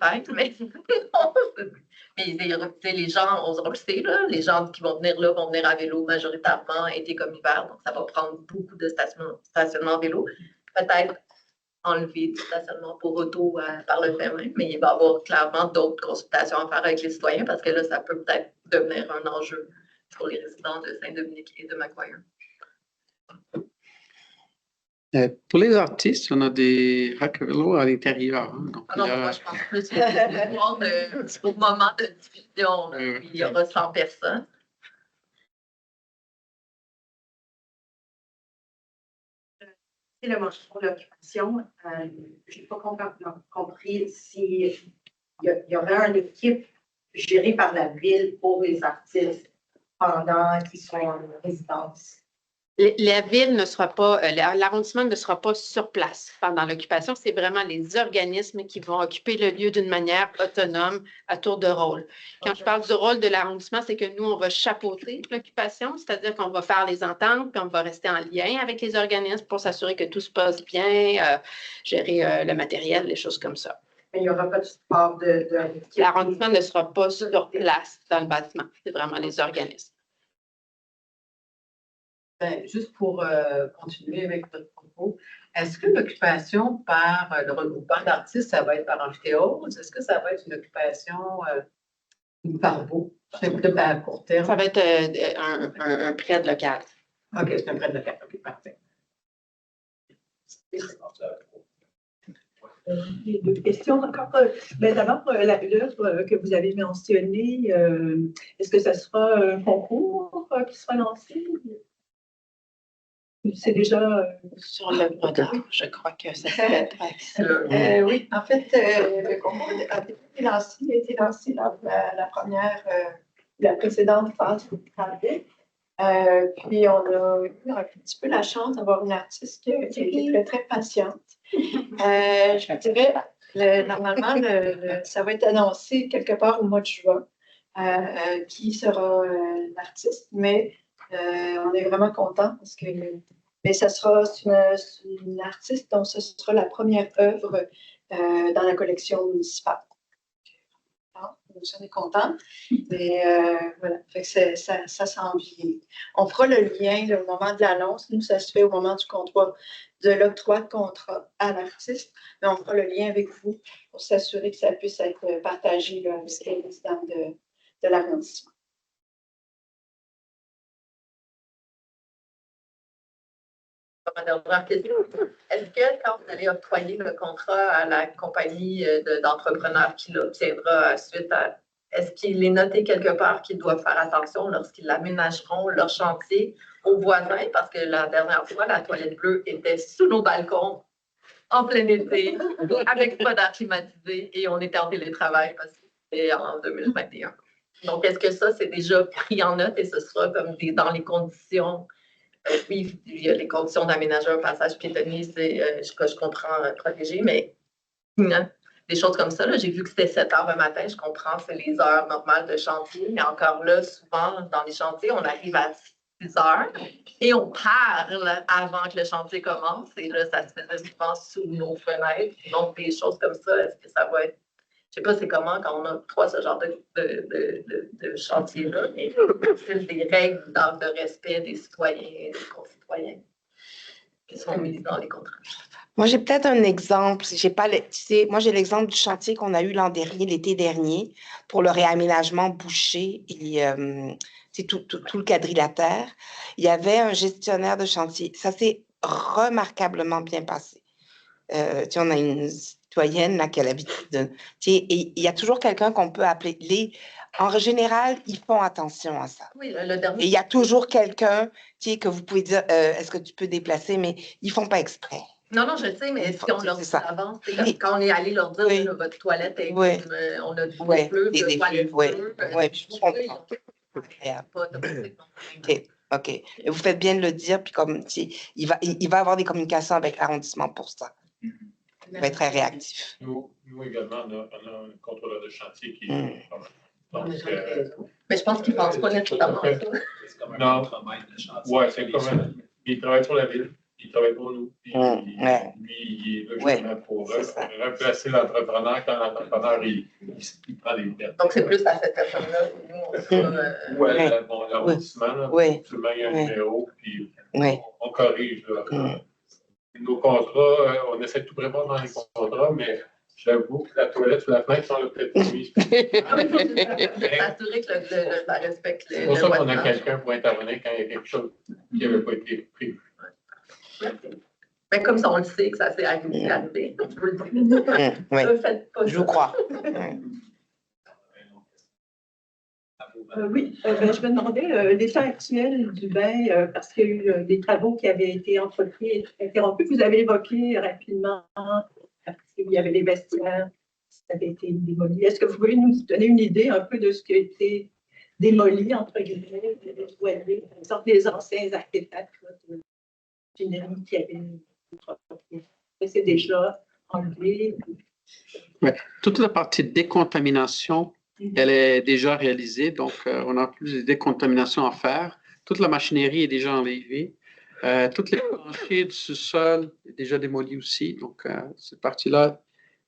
mais les gens, on le sait, là, les gens qui vont venir là vont venir à vélo majoritairement, été comme hiver, donc ça va prendre beaucoup de stationnement vélo. Peut-être enlever du stationnement pour auto par le fait même, mais il va y avoir clairement d'autres consultations à faire avec les citoyens parce que là, ça peut peut-être devenir un enjeu pour les résidents de Saint-Dominique et de Maguire. Pour les artistes, on a des racks à vélo à l'intérieur. Hein, moi, je pense plus au moment de diffusion, il y aura 100 personnes. C'est le marché pour l'occupation. Je n'ai pas compris s'il y aurait une équipe gérée par la ville pour les artistes pendant qu'ils sont en résidence. La ville ne sera pas, l'arrondissement ne sera pas sur place pendant l'occupation. C'est vraiment les organismes qui vont occuper le lieu d'une manière autonome à tour de rôle. Quand je parle du rôle de l'arrondissement, c'est que nous, on va chapeauter l'occupation, c'est-à-dire qu'on va faire les ententes, puis on va rester en lien avec les organismes pour s'assurer que tout se passe bien, gérer le matériel, les choses comme ça. Mais il n'y aura pas de support de... L'arrondissement ne sera pas sur place dans le bâtiment. C'est vraiment les organismes. Ben, juste pour continuer avec votre propos, est-ce que l'occupation par le regroupement d'artistes, ça va être par amphithéâtre? Est-ce que ça va être une occupation par vous, à court terme? Ça va être un prêt de local. OK, c'est un prêt de local. OK, parfait. J'ai deux questions encore. D'abord, l'œuvre que vous avez mentionnée, est-ce que ce sera un concours qui sera lancé? C'est déjà sur le programme, je crois que ça peut être. Oui, en fait, le concours a été lancé lors de la précédente phase de travail. Puis on a eu un petit peu la chance d'avoir une artiste qui a été très, très patiente. Je dirais, normalement, ça va être annoncé quelque part au mois de juin qui sera l'artiste, mais on est vraiment content parce que ça sera une artiste dont ce sera la première œuvre dans la collection municipale. Donc, on est content. Mais voilà, fait que ça s'en vient. On fera le lien au moment de l'annonce. Nous, ça se fait au moment du contrat, de l'octroi de contrat à l'artiste. Mais on fera le lien avec vous pour s'assurer que ça puisse être partagé là, avec les résidents de l'arrondissement. Ma dernière question. Est-ce que quand vous allez octroyer le contrat à la compagnie d'entrepreneurs qui l'obtiendra suite à... Est-ce qu'il est noté quelque part qu'ils doivent faire attention lorsqu'ils aménageront leur chantier aux voisins? Parce que la dernière fois, la toilette bleue était sous nos balcons en plein été, avec pas d'air climatisé, et on était en télétravail parce que c'était en 2021. Donc, est-ce que ça, c'est déjà pris en note et ce sera comme dans les conditions... oui, il y a les conditions d'aménager un passage piétonnier, c'est ce que je comprends protégé, mais des choses comme ça, j'ai vu que c'était 7 heures le matin, je comprends, c'est les heures normales de chantier, mais encore là, souvent, dans les chantiers, on arrive à superviseur et on parle avant que le chantier commence. Et là, ça se faisait souvent sous nos fenêtres. Donc, des choses comme ça, est-ce que ça va être... Je ne sais pas c'est comment quand on octroie ce genre de chantier-là, mais c'est des règles de respect des citoyens et des concitoyens qui sont mises dans les contrats. Moi, j'ai peut-être un exemple. J'ai pas moi, j'ai l'exemple du chantier qu'on a eu l'an dernier, l'été dernier, pour le réaménagement boucher et tout le quadrilatère. Il y avait un gestionnaire de chantier. Ça s'est remarquablement bien passé. On a une citoyenne là, qui a l'habitude de... Et il y a toujours quelqu'un qu'on peut appeler. En général, ils font attention à ça. Oui, le dernier. Et il y a toujours quelqu'un que vous pouvez dire, est-ce que tu peux déplacer, mais ils ne font pas exprès. Non, je sais, mais si on leur dit avant, c'est comme quand on est allé leur dire, là, votre toilette est on a du fleuve, de toilette fleuve. Oui, je comprends. OK. Et vous faites bien de le dire, puis comme, il va avoir des communications avec l'arrondissement pour ça. Il va être très réactif. Nous également, on a un contrôleur de chantier qui donc, mais je pense qu'ils ne pensent pas nécessairement à ça. C'est comme un travail de chantier. Oui, c'est comme il travaille pour la ville, il travaille pour nous. Puis lui, il est là justement pour remplacer l'entrepreneur quand l'entrepreneur il prend des dettes. Donc, c'est plus à cette personne-là que nous, on sera... Oui, l'arrondissement, absolument, il y a un numéro, puis on corrige. Là. Nos contrats, on essaie de tout prévoir dans les contrats, mais j'avoue que la toilette ou la fenêtre, on l'a peut-être mis. S'assurer que ça respecte les. C'est pour ça qu'on a quelqu'un pour intervenir quand il y a quelque chose qui n'avait pas été prévu. Mais comme ça, on le sait que ça s'est arrivé. On peut le dire. Je vous crois. Oui, je me demandais l'état actuel du bain, parce qu'il y a eu des travaux qui avaient été entrepris et interrompus. Vous avez évoqué rapidement parce qu'il y avait des vestiaires, ça avait été démoli. Est-ce que vous pouvez nous donner une idée un peu de ce qui a été démoli, entre guillemets, nettoyé, par exemple, les anciens artefacts de générie qui avaient c'est déjà enlevé? Ouais. Toute la partie décontamination, elle est déjà réalisée, donc on n'a plus de décontamination à faire. Toute la machinerie est déjà enlevée. Toutes les planchers du sous-sol est déjà démolies aussi, donc cette partie-là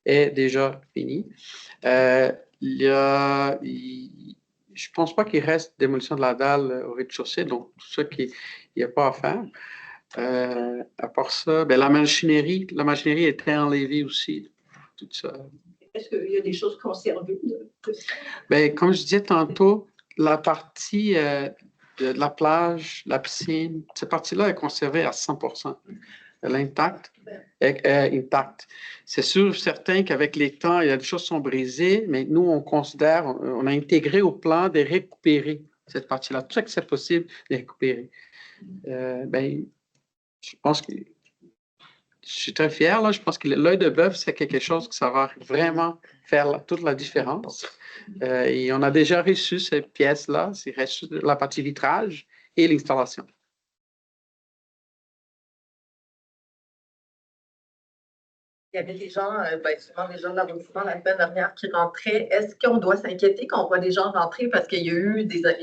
est déjà finie. Je ne pense pas qu'il reste démolition de la dalle au rez-de-chaussée, donc tout ça qu'il n'y a pas à faire. À part ça, la machinerie était enlevée aussi, tout ça. Est-ce qu'il y a des choses conservées? Comme je disais tantôt, la partie de la plage, la piscine, cette partie-là est conservée à 100%. Elle est intacte. C'est sûr, certain qu'avec les temps, il y a des choses qui sont brisées, mais nous, on considère, on a intégré au plan de récupérer cette partie-là. Tout ça que c'est possible de récupérer. Je pense que je suis très fier, là. Je pense que l'œil de bœuf, c'est quelque chose que ça va vraiment faire toute la différence. Et on a déjà reçu ces pièces-là, c'est reçu la partie vitrage et l'installation. Il y avait des gens, souvent des gens de l'arrondissement la semaine dernière qui rentraient. Est-ce qu'on doit s'inquiéter quand on voit des gens rentrer parce qu'il y a eu il y a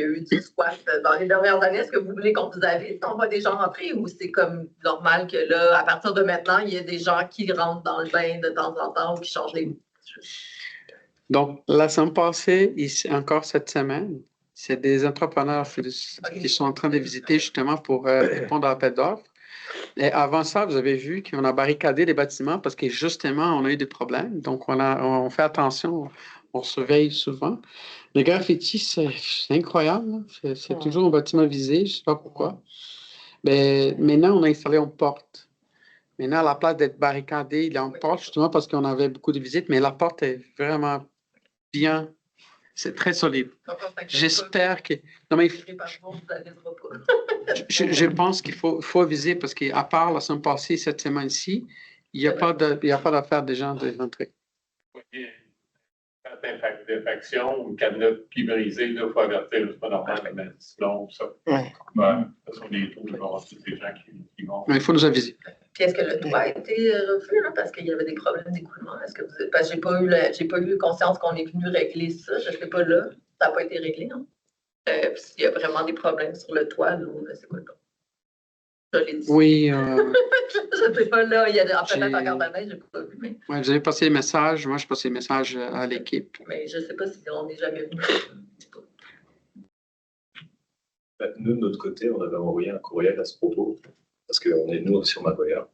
eu du squat dans les dernières années? Est-ce que vous voulez qu'on vous avise quand on voit des gens rentrer ou c'est comme normal que là, à partir de maintenant, il y a des gens qui rentrent dans le bain de temps en temps ou qui changent les... Donc, la semaine passée, encore cette semaine, c'est des entrepreneurs qui sont en train de visiter justement pour répondre à l'appel d'offres. Et avant ça, vous avez vu qu'on a barricadé les bâtiments parce que justement, on a eu des problèmes. Donc, on fait attention, on surveille souvent. Les graffitis, c'est incroyable. C'est toujours un bâtiment visé, je ne sais pas pourquoi. Mais maintenant, on a installé une porte. Maintenant, à la place d'être barricadé, il y a une porte justement parce qu'on avait beaucoup de visites, mais la porte est vraiment bien. C'est très solide. J'espère que... Non, mais je pense qu'il faut aviser parce qu'à part la semaine passée, cette semaine-ci, il n'y a pas d'affaire des gens de rentrer. Quand d'infraction ou cadenas qui est brisé, il faut avertir, c'est pas normal, mais sinon, ça. Ce sont des trous, il va y avoir tous les gens qui vont. Mais il faut nous aviser. Puis est-ce que le toit a été refait parce qu'il y avait des problèmes d'écoulement? Est-ce que parce que j'ai pas eu conscience qu'on est venu régler ça. Je ne sais pas là. Ça n'a pas été réglé, non? S'il y a vraiment des problèmes sur le toit, là, c'est quoi le cas? Je l'ai dit. Oui. Je ne sais pas, là, il y a peut-être encore de la neige, je n'ai pas vu. Mais... Ouais, vous avez passé les messages. Moi, je passe les messages à l'équipe. Mais je ne sais pas si on n'est jamais venu. Nous, de notre côté, on avait envoyé un courriel à ce propos, parce qu'on est nous sur Magoya,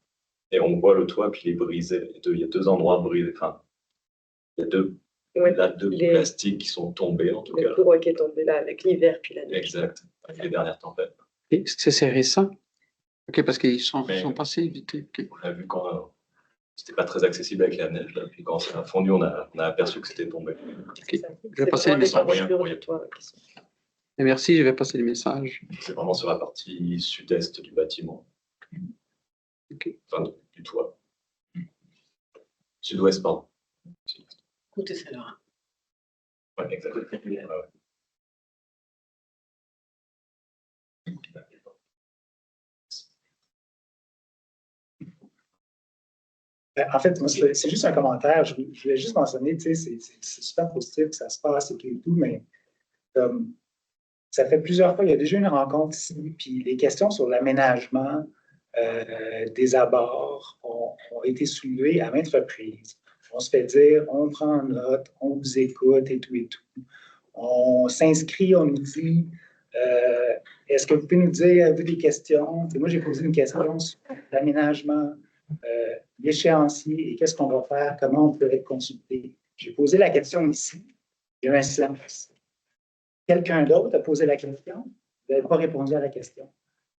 et on voit le toit, puis il est brisé. Il y a deux endroits brisés. Enfin, il y a deux plastiques qui sont tombés, en tout cas. Le courroie qui est tombé là, avec l'hiver puis la neige. Exact, avec les dernières tempêtes. Est-ce que c'est récent? OK, parce qu'ils sont passés vite. Okay. On a vu quand c'était pas très accessible avec la neige, là, puis quand ça a fondu, on a aperçu que c'était tombé. Okay. Je vais passer les messages. Merci, je vais passer les messages. C'est vraiment sur la partie sud-est du bâtiment. Okay. Enfin, du toit. Sud-ouest, pardon. Côté Saint-Laurent. Oui, exactement. En fait, moi, c'est juste un commentaire. Je voulais juste mentionner, tu sais, c'est super positif que ça se passe et tout, mais ça fait plusieurs fois, il y a déjà une rencontre ici, puis les questions sur l'aménagement des abords ont été soulevées à maintes reprises. On se fait dire, on prend note, on vous écoute et tout et tout. On s'inscrit, on nous dit, est-ce que vous pouvez nous dire, avez-vous des questions? Et moi, j'ai posé une question sur l'aménagement, l'échéancier et qu'est-ce qu'on va faire, comment on peut être consulté. J'ai posé la question ici, il y a eu un silence. Quelqu'un d'autre a posé la question, vous n'avez pas répondu à la question.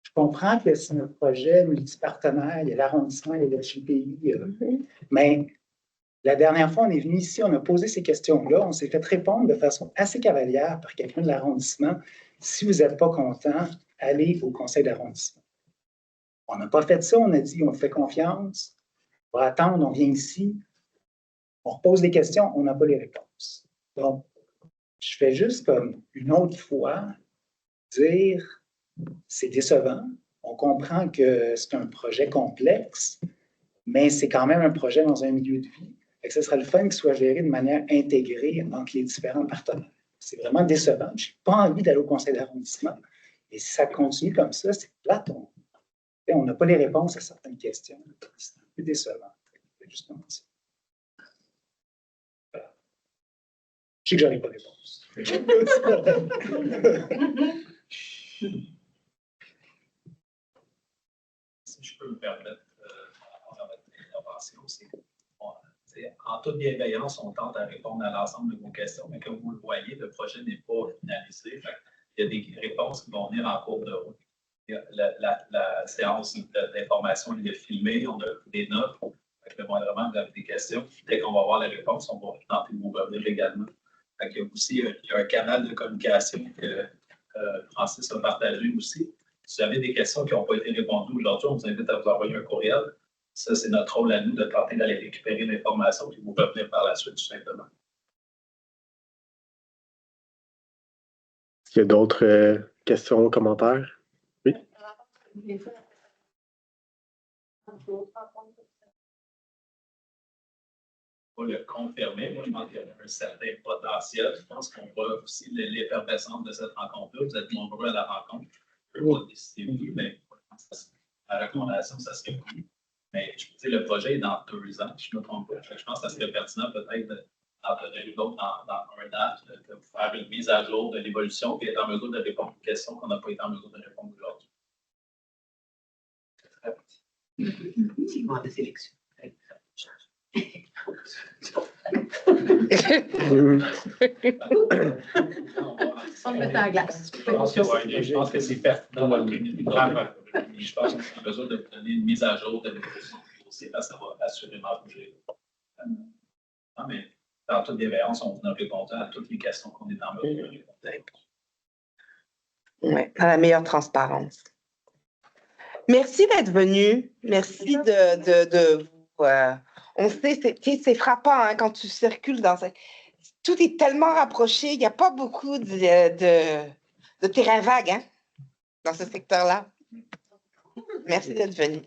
Je comprends que c'est un projet multipartenaire, il y a l'arrondissement, il y a le GPI, mais la dernière fois, on est venu ici, on a posé ces questions-là, on s'est fait répondre de façon assez cavalière par quelqu'un de l'arrondissement. Si vous n'êtes pas content, allez au conseil d'arrondissement. On n'a pas fait ça, on a dit, on fait confiance, on va attendre, on vient ici, on repose des questions, on n'a pas les réponses. Donc, je fais juste comme une autre fois dire, c'est décevant, on comprend que c'est un projet complexe, mais c'est quand même un projet dans un milieu de vie. Et que ce serait le fun qu'il soit géré de manière intégrée entre les différents partenaires. C'est vraiment décevant. Je n'ai pas envie d'aller au conseil d'arrondissement. Et si ça continue comme ça, c'est plate. On n'a pas les réponses à certaines questions. C'est un peu décevant. Justement ça. Voilà. Je sais que je n'aurai pas de réponse. Si je peux me permettre, dans votre intervention, c'est en toute bienveillance, on tente à répondre à l'ensemble de vos questions, mais comme vous le voyez, le projet n'est pas finalisé. Il y a des réponses qui vont venir en cours de route. La séance d'information est filmée, on a des notes. Le moindrement, vous avez des questions. Dès qu'on va avoir la réponse, on va tenter de vous revenir également. Il y a aussi il y a un canal de communication que Francis a partagé aussi. Si vous avez des questions qui n'ont pas été répondues aujourd'hui, on vous invite à vous envoyer un courriel. Ça, c'est notre rôle à nous de tenter d'aller récupérer l'information et vous revenir par la suite, tout simplement. Est-ce qu'il y a d'autres questions, commentaires? Oui? Pour le confirmer, moi, je pense qu'il y a un certain potentiel. Je pense qu'on voit aussi l'effervescence de cette rencontre-là. Vous êtes nombreux à la rencontre. Je ne peux pas décider où, mais à la recommandation, ça serait cool. Mais je peux dire, le projet est dans 2 ans, je ne me trompe pas. Je pense que ça serait pertinent peut-être d'en donner l'autre dans 1 an, de faire une mise à jour de l'évolution et être en mesure de répondre aux questions qu'on n'a pas été en mesure de répondre aujourd'hui. C'est moi de sélection. On met à la glace. Je pense que c'est pertinent. Je pense qu'on a besoin de donner une mise à jour de l'évolution du dossier, parce que ça va assurément bouger. Non, mais dans toute bienveillance, on a répondu à toutes les questions qu'on est en mesure de répondre. Oui, à la meilleure transparence. Merci d'être venu. Merci de vous. On sait, c'est frappant hein, quand tu circules dans cette. Tout est tellement rapproché, il n'y a pas beaucoup de terrain vague hein, dans ce secteur-là. Merci d'être venu.